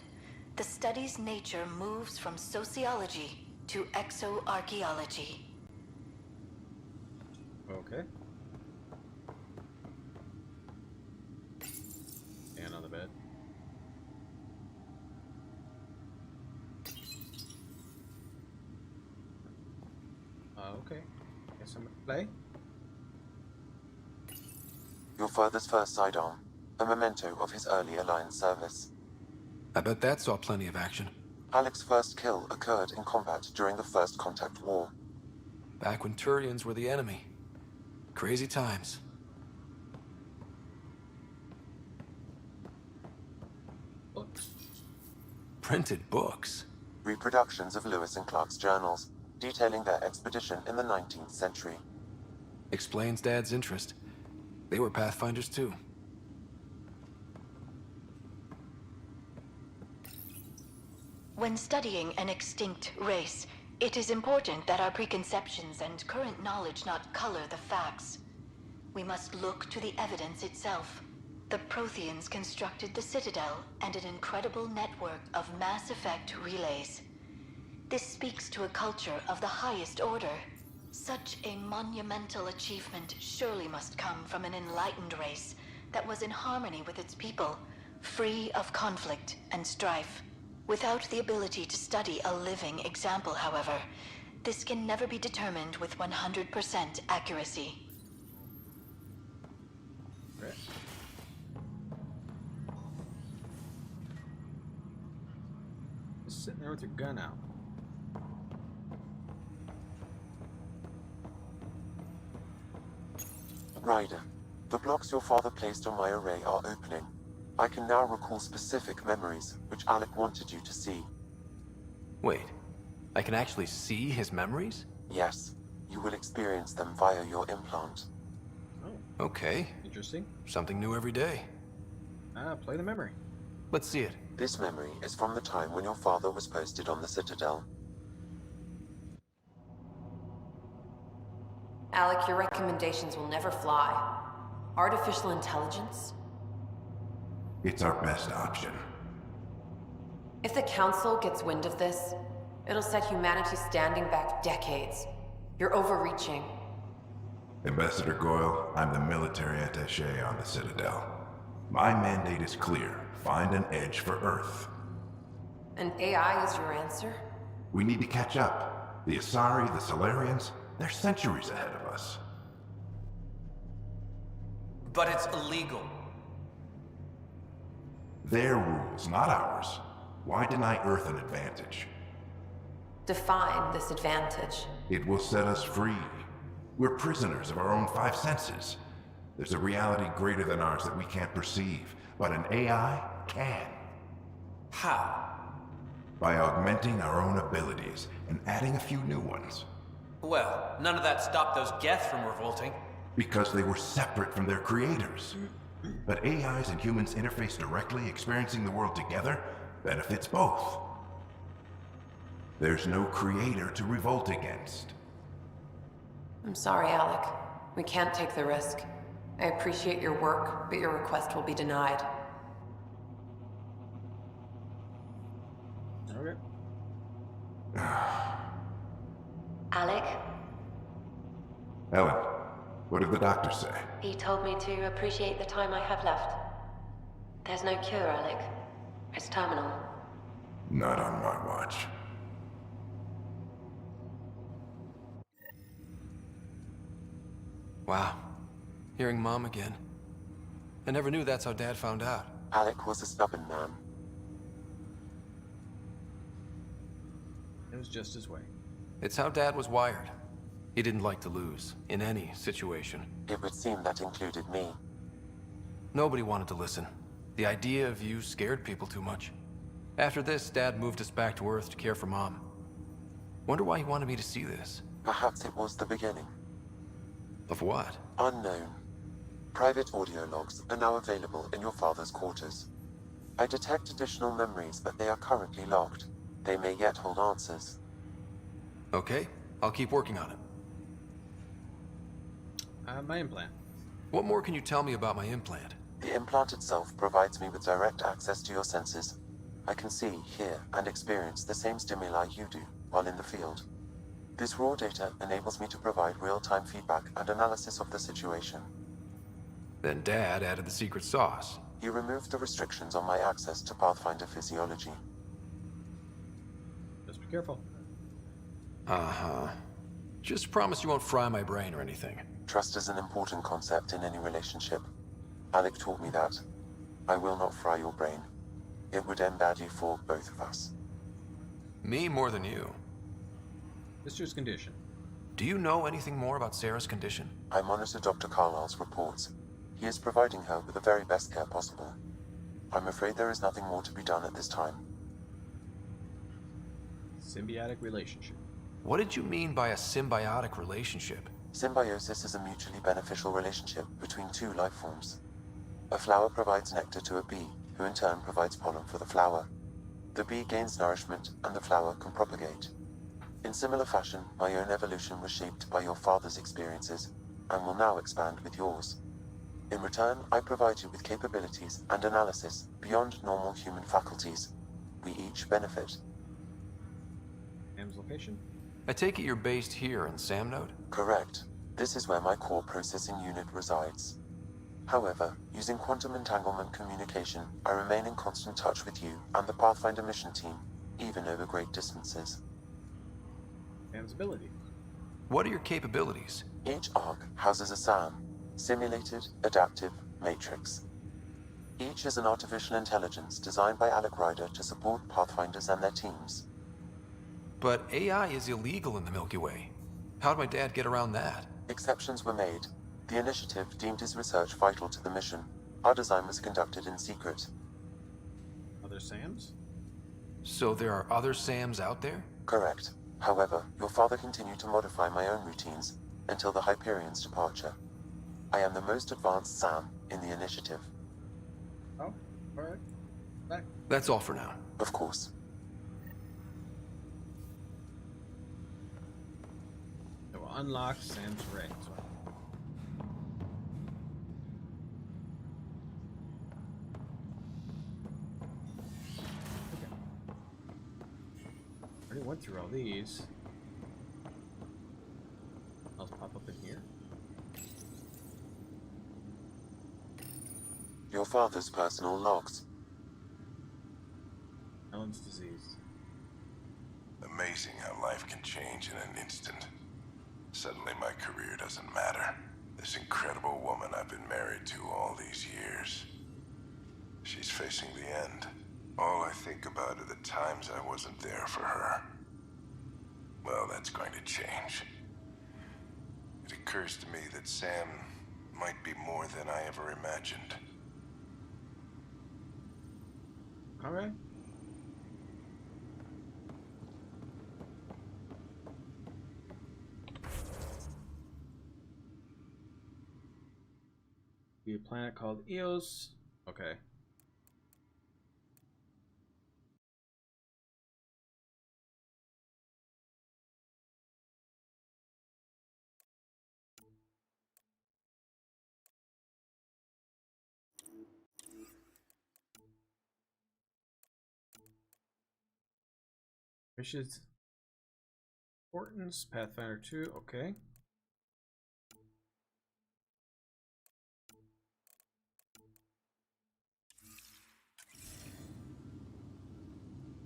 the study's nature moves from sociology to exoarchaeology. Okay. And on the bed. Okay. Guess I'm gonna play. Your father's first sidearm, a memento of his early Alliance service. I bet that saw plenty of action. Alec's first kill occurred in combat during the First Contact War. Back when Turians were the enemy. Crazy times. Books. Printed books? Reproductions of Lewis and Clark's journals, detailing their expedition in the 19th century. Explains Dad's interest. They were Pathfinders too. When studying an extinct race, it is important that our preconceptions and current knowledge not color the facts. We must look to the evidence itself. The Protheans constructed the Citadel and an incredible network of mass effect relays. This speaks to a culture of the highest order. Such a monumental achievement surely must come from an enlightened race that was in harmony with its people, free of conflict and strife. Without the ability to study a living example, however, this can never be determined with 100% accuracy. Right. Just sitting there with your gun out. Ryder, the blocks your father placed on my array are opening. I can now recall specific memories, which Alec wanted you to see. Wait, I can actually see his memories? Yes, you will experience them via your implant. Oh. Okay. Interesting. Something new every day. Play the memory. Let's see it. This memory is from the time when your father was posted on the Citadel. Alec, your recommendations will never fly. Artificial intelligence? It's our best option. If the Council gets wind of this, it'll set humanity standing back decades. You're overreaching. Ambassador Goyle, I'm the military attaché on the Citadel. My mandate is clear. Find an edge for Earth. And AI is your answer? We need to catch up. The Asari, the Solarians, they're centuries ahead of us. But it's illegal. Their rules, not ours. Why deny Earth an advantage? Define this advantage. It will set us free. We're prisoners of our own five senses. There's a reality greater than ours that we can't perceive, but an AI can. How? By augmenting our own abilities and adding a few new ones. Well, none of that stopped those Geth from revolting. Because they were separate from their creators. But AIs and humans interface directly, experiencing the world together benefits both. There's no creator to revolt against. I'm sorry, Alec. We can't take the risk. I appreciate your work, but your request will be denied. Okay. Alec, Ellen, what did the doctor say? he told me to appreciate the time I have left. There's no cure, Alec. It's terminal. Not on my watch. Wow. Hearing Mom again. I never knew that's how Dad found out. Alec was a stubborn man. It was just his way. It's how Dad was wired. He didn't like to lose, in any situation. It would seem that included me. Nobody wanted to listen. The idea of you scared people too much. After this, Dad moved us back to Earth to care for Mom. Wonder why he wanted me to see this. Perhaps it was the beginning. Of what? Unknown. Private audio logs are now available in your father's quarters. I detect additional memories, but they are currently logged. They may yet hold answers. Okay, I'll keep working on it. My implant. What more can you tell me about my implant? The implant itself provides me with direct access to your senses. I can see, hear, and experience the same stimuli you do while in the field. This raw data enables me to provide real-time feedback and analysis of the situation. Then Dad added the secret sauce. He removed the restrictions on my access to Pathfinder physiology. Just be careful. Uh-huh. Just promise you won't fry my brain or anything. Trust is an important concept in any relationship. Alec taught me that. I will not fry your brain. It would end badly for both of us. Me more than you. Sister's condition. Do you know anything more about Sarah's condition? I monitor Dr. Carlisle's reports. He is providing her with the very best care possible. I'm afraid there is nothing more to be done at this time. Symbiotic relationship. What did you mean by a symbiotic relationship? Symbiosis is a mutually beneficial relationship between two life forms. A flower provides nectar to a bee, who in turn provides pollen for the flower. The bee gains nourishment, and the flower can propagate. In similar fashion, my own evolution was shaped by your father's experiences, and will now expand with yours. In return, I provide you with capabilities and analysis beyond normal human faculties. We each benefit. Sam's location? I take it you're based here in Sam Node? Correct. This is where my core processing unit resides. However, using quantum entanglement communication, I remain in constant touch with you and the Pathfinder mission team, even over great distances. Sam's ability. What are your capabilities? Each arc houses a SAM, Simulated Adaptive Matrix. Each is an artificial intelligence designed by Alec Ryder to support Pathfinders and their teams. But AI is illegal in the Milky Way. How'd my dad get around that? Exceptions were made. The initiative deemed his research vital to the mission. Our design was conducted in secret. Other Sams? So there are other Sams out there? Correct. However, your father continued to modify my own routines until the Hyperion's departure. I am the most advanced Sam in the initiative. Oh, alright. Back. That's all for now. Of course. It will unlock Sam's rings. Okay. Already went through all these. I'll pop up in here. Your father's personal logs. Ellen's disease. Amazing how life can change in an instant. Suddenly my career doesn't matter. This incredible woman I've been married to all these years. She's facing the end. All I think about are the times I wasn't there for her. Well, that's going to change. It occurs to me that Sam might be more than I ever imagined. Alright. Be a planet called Eos. Okay. Missions importance, Pathfinder 2, okay.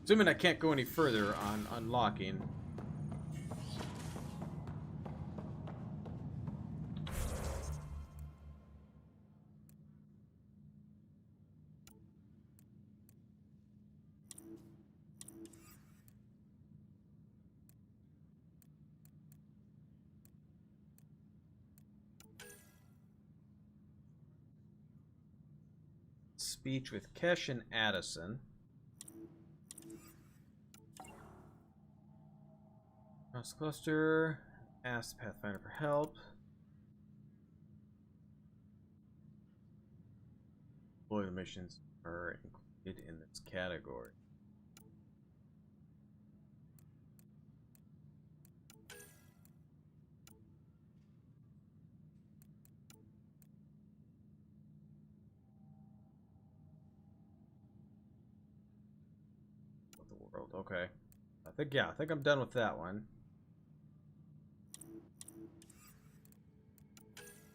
Assuming I can't go any further on unlocking. speech with Kesh and Addison. Mouse cluster. Ask Pathfinder for help. Employee missions are included in this category. The world. Okay. I think I'm done with that one.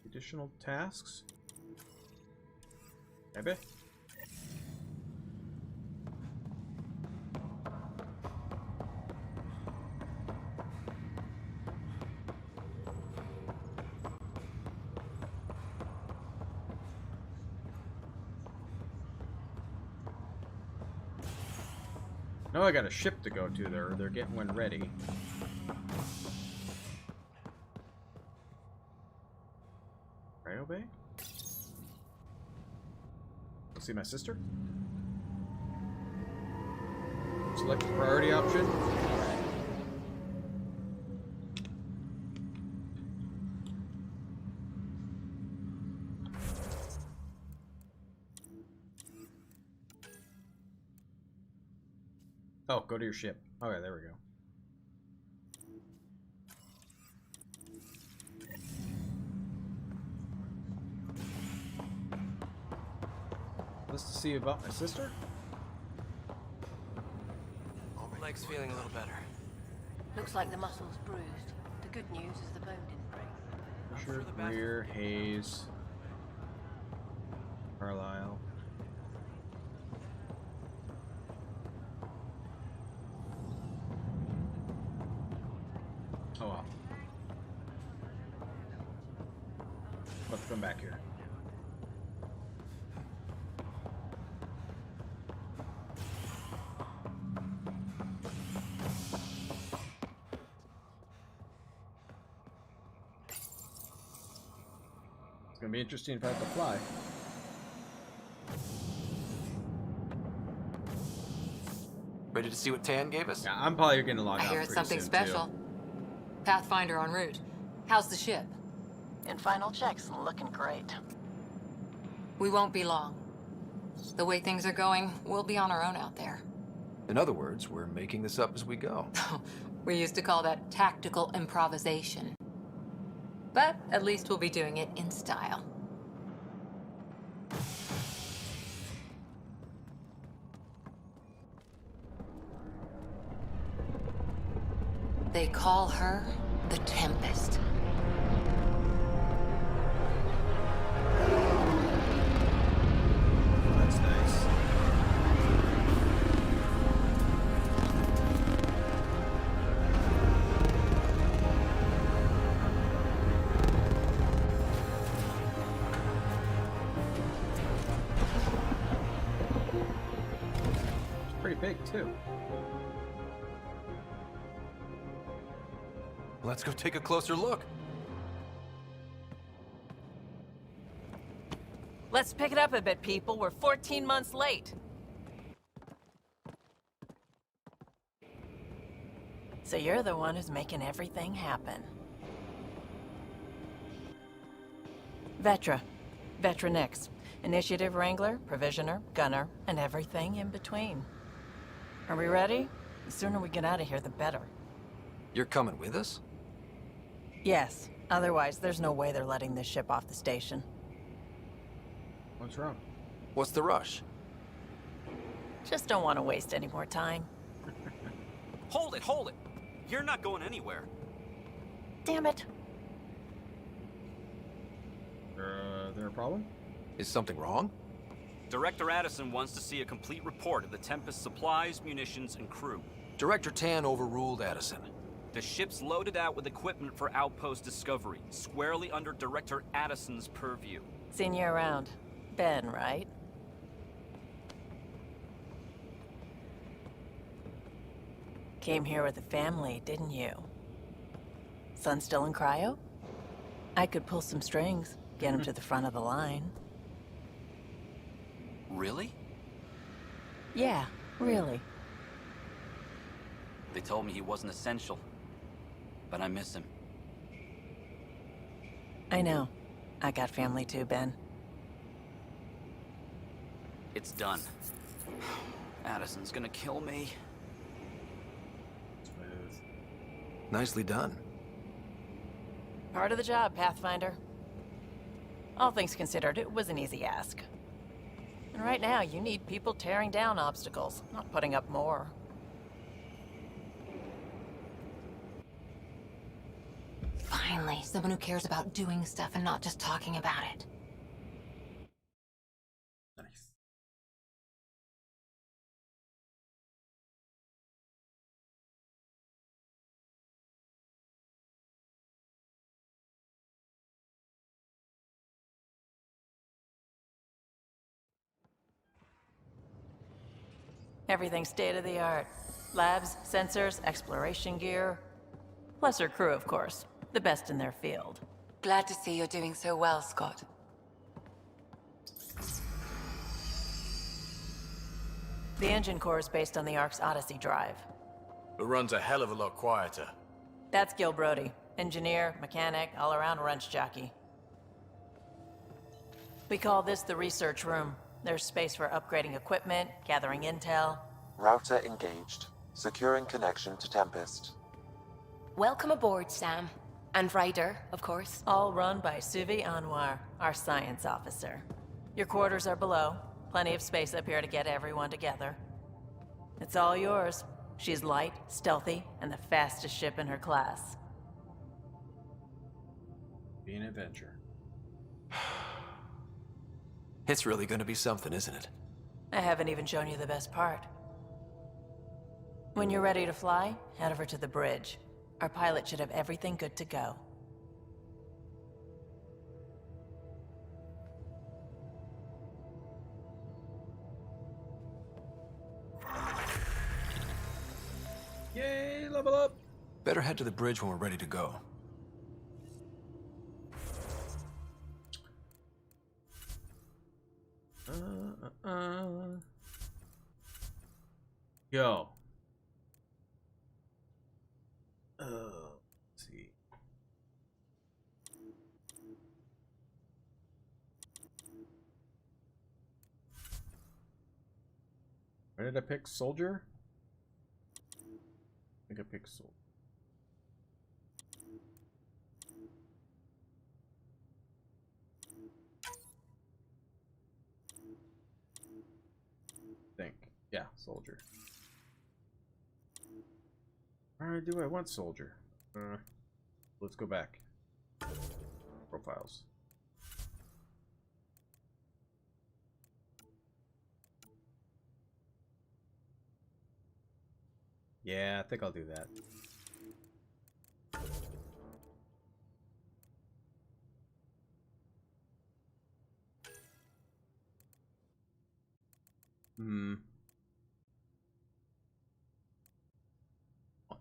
Additional tasks? Maybe? No, I got a ship to go to there. They're getting one ready. Rhino Bay? Go see my sister? Select the priority option. Oh, go to your ship. Okay, there we go. Let's see about my sister. Leg's feeling a little better. Looks like the muscle's bruised. The good news is the bone didn't break. Fisher, Greer, Hayes, Carlisle. Oh well. Let's come back here. It's gonna be interesting if I have to fly. Ready to see what Tan gave us? Yeah, I'm probably gonna log out. I hear it's pretty something soon, special. too. Pathfinder en route. How's the ship? In final checks, looking great. We won't be long. The way things are going, we'll be on our own out there. In other words, we're making this up as we go. We used to call that tactical improvisation. But at least we'll be doing it in style. They call her the Tempest. That's nice. It's pretty big too. Let's go take a closer look. Let's pick it up a bit, people. We're 14 months late. So you're the one who's making everything happen. Vetra. Vetra Nix. Initiative Wrangler, Provisioner, Gunner, and everything in between. Are we ready? The sooner we get out of here, the better. You're coming with us? Yes. Otherwise, there's no way they're letting this ship off the station. What's wrong? What's the rush? Just don't want to waste any more time. Hold it, hold it! You're not going anywhere. Damn it. There a problem? Is something wrong? Director Addison wants to see a complete report of the Tempest's supplies, munitions, and crew. Director Tan overruled Addison. The ship's loaded out with equipment for outpost discovery, squarely under Director Addison's purview. Seen you around. Ben, right? Came here with a family, didn't you? Son still in cryo? I could pull some strings, get him to the front of the line. Really? Yeah, really. They told me he wasn't essential, but I miss him. I know. I got family too, Ben. It's done. Addison's gonna kill me. Smooth. Nicely done. Part of the job, Pathfinder. All things considered, it was an easy ask. And right now, you need people tearing down obstacles, not putting up more. Finally, someone who cares about doing stuff and not just talking about it. Nice. Everything's state-of-the-art. Labs, sensors, exploration gear. Plus her crew, of course. The best in their field. Glad to see you're doing so well, Scott. The engine core is based on the Ark's Odyssey drive. It runs a hell of a lot quieter. That's Gil Brody. Engineer, mechanic, all-around wrench jockey. We call this the research room. There's space for upgrading equipment, gathering intel. Router engaged. Securing connection to Tempest. Welcome aboard, Sam. And Ryder, of course. All run by Suvi Anwar, our science officer. Your quarters are below. Plenty of space up here to get everyone together. It's all yours. She's light, stealthy, and the fastest ship in her class. Be an adventure. It's really gonna be something, isn't it? I haven't even shown you the best part. When you're ready to fly, head over to the bridge. Our pilot should have everything good to go. Yay, level up! Better head to the bridge when we're ready to go. Go. Let's see. Where did I pick? Soldier? I think I picked soldier. Think. Yeah, soldier. Or do I want soldier? Let's go back. Profiles. Yeah, I think I'll do that.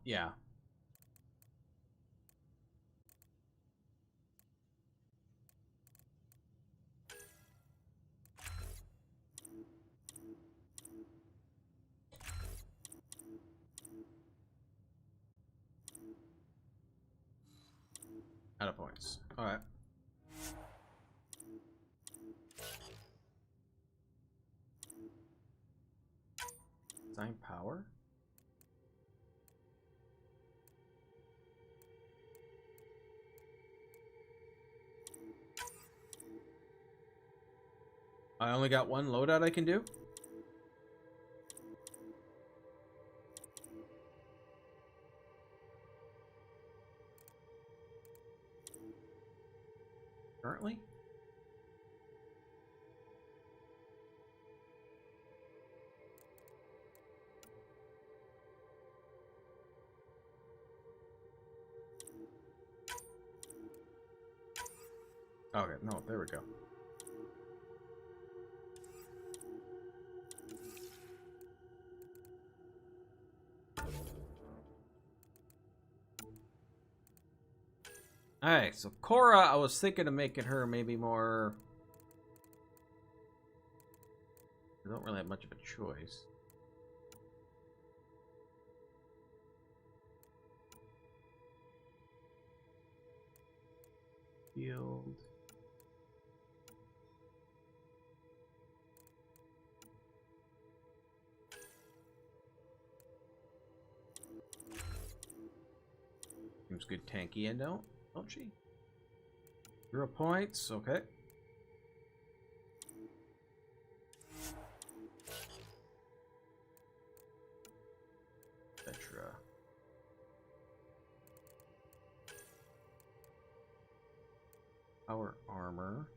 Yeah. Out of points. Alright. Design power? I only got one loadout I can do? Currently? Okay, no, there we go. Alright, so Cora, I was thinking of making her maybe more don't really have much of a choice. Field. Seems good tanky and don't she? 0 points, okay. Etc. Power armor.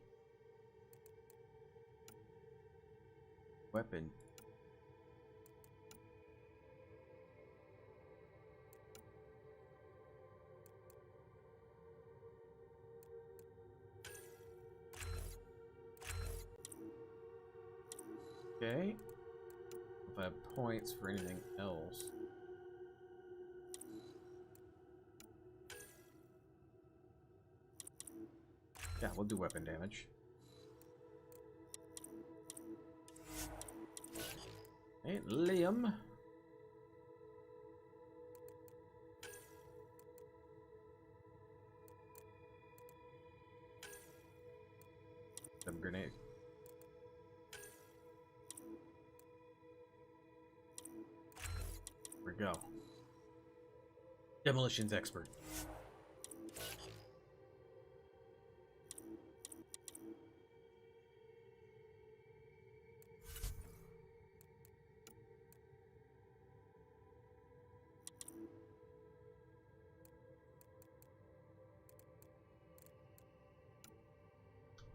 Weapon. Okay. If I have points for anything else. Yeah, we'll do weapon damage. Hey, Liam. Some grenade. Here we go. Demolitions expert.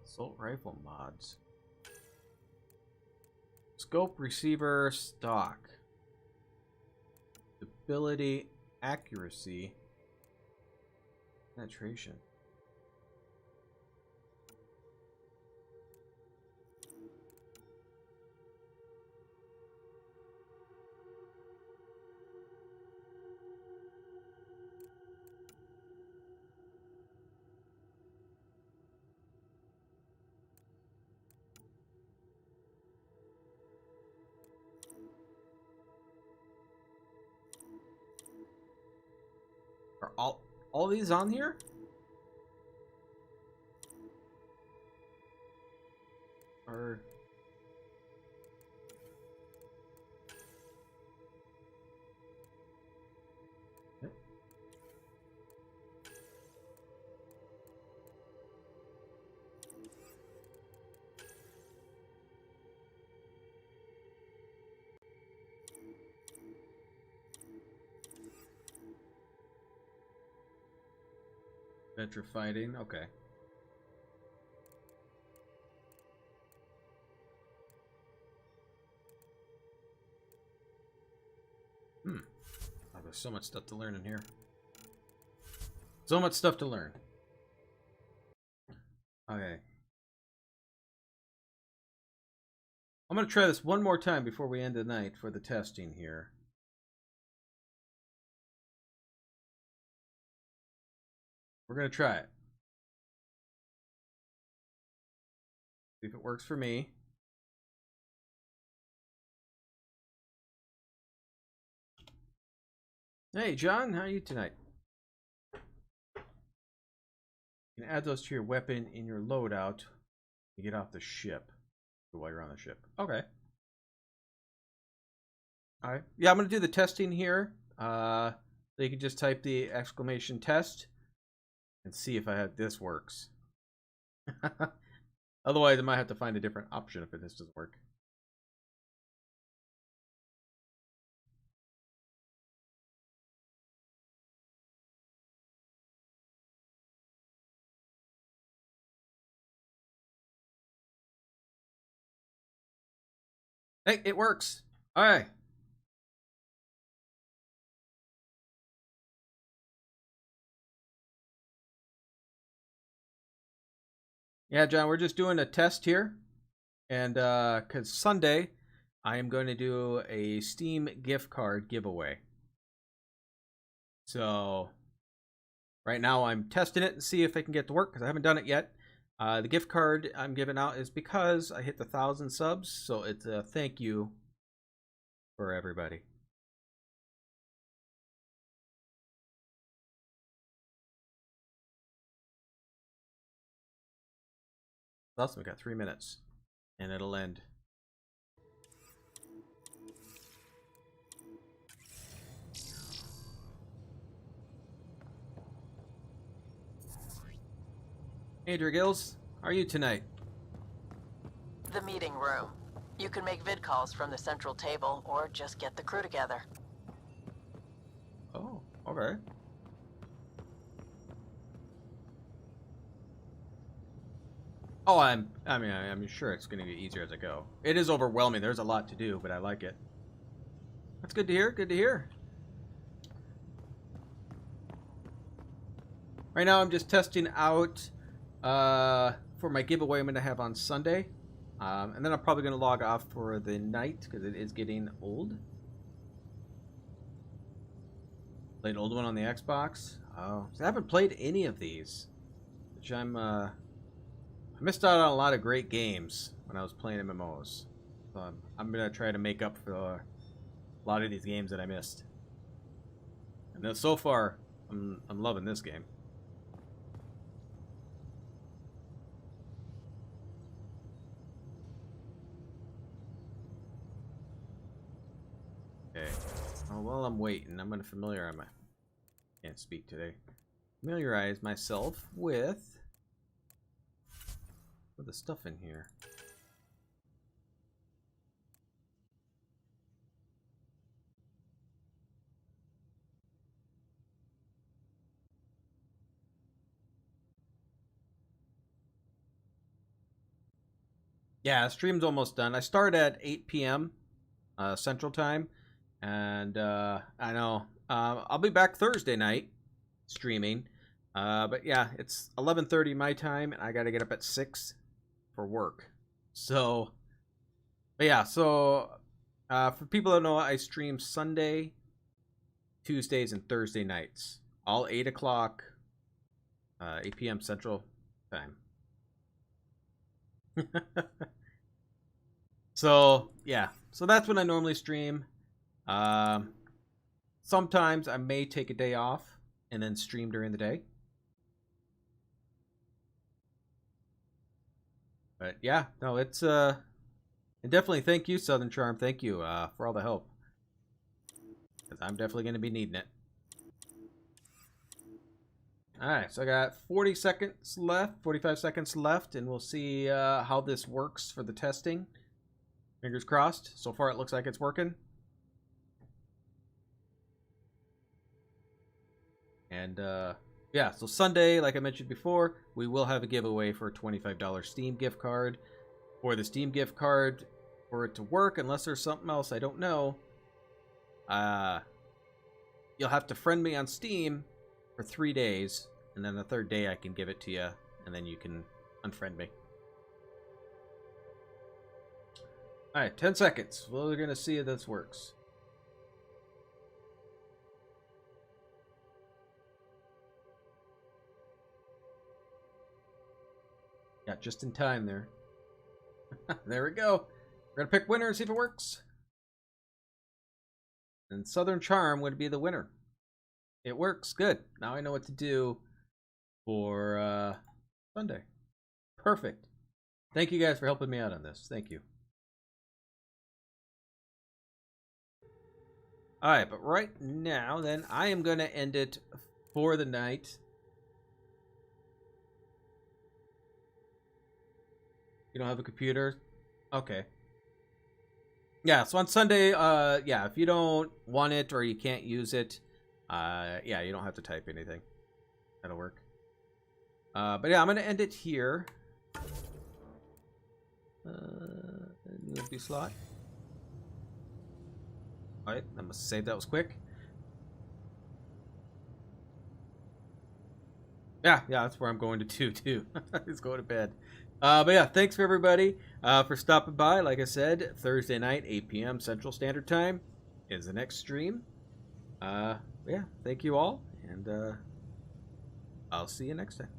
Assault rifle mods. Scope, receiver, stock. Stability, accuracy, penetration. Are all these on here? Or Venture fighting, okay. Oh, there's so much stuff to learn in here. So much stuff to learn. Okay. I'm going to try this one more time before we end the night for the testing here. We're going to try it. See if it works for me. Hey, John, how are you tonight? You can add those to your weapon in your loadout to get off the ship while you're on the ship. Okay. All right. Yeah, I'm going to do the testing here. So you can just type the exclamation test and see if this works. Otherwise, I might have to find a different option if this doesn't work. Hey, it works. All right. Yeah, John, we're just doing a test here. And because Sunday, I am going to do a Steam gift card giveaway. So right now I'm testing it and see if I can get to work because I haven't done it yet. The gift card I'm giving out is because I hit the 1,000 subs, so it's a thank you for everybody. Awesome, we got 3 minutes, and it'll end. Andrew Gills, how are you tonight? The meeting room. You can make vid calls from the central table, or just get the crew together. Oh, okay. Oh, I'm sure it's going to get easier as I go. It is overwhelming. There's a lot to do, but I like it. That's good to hear. Good to hear. Right now, I'm just testing out for my giveaway I'm going to have on Sunday. And then I'm probably going to log off for the night because it is getting old. Played an old one on the Xbox. Oh, so I haven't played any of these, which I missed out on a lot of great games when I was playing MMOs. So I'm going to try to make up for a lot of these games that I missed. And so far, I'm loving this game. Okay. Well, while I'm waiting, I'm going to can't speak today. Familiarize myself with the stuff in here. Yeah, stream's almost done. I start at 8 p.m. Central Time, and I know I'll be back Thursday night streaming. But yeah, it's 11:30 my time, and I got to get up at 6 for work. So, but yeah, so for people that know, I stream Sunday, Tuesdays, and Thursday nights, all 8 o'clock, 8 p.m. Central Time. So yeah, so that's when I normally stream. Sometimes I may take a day off and then stream during the day. But yeah, no, it's and definitely thank you, Southern Charm. Thank you for all the help, because I'm definitely going to be needing it. All right, so I got 40 seconds left, 45 seconds left, and we'll see how this works for the testing. Fingers crossed. So far, it looks like it's working. And yeah, so Sunday, like I mentioned before, we will have a giveaway for a $25 Steam gift card. For the Steam gift card, for it to work, unless there's something else I don't know, you'll have to friend me on Steam for 3 days, and then the third day I can give it to you, and then you can unfriend me. Alright, 10 seconds. Well, we're going to see if this works. Yeah, just in time there. There we go. We're going to pick winner and see if it works. And Southern Charm would be the winner. It works. Good. Now I know what to do for Sunday. Perfect. Thank you guys for helping me out on this. Thank you. Alright, but right now, then, I am going to end it for the night. You don't have a computer? Okay. Yeah, so on Sunday, yeah, if you don't want it or you can't use it, yeah, you don't have to type anything. That'll work. But yeah, I'm going to end it here. USB slot. Alright, I must save that was quick. Yeah, that's where I'm going to too. Let's go to bed. But yeah, thanks for everybody for stopping by. Like I said, Thursday night, 8 p.m. Central Standard Time is the next stream. Yeah, thank you all, and I'll see you next time.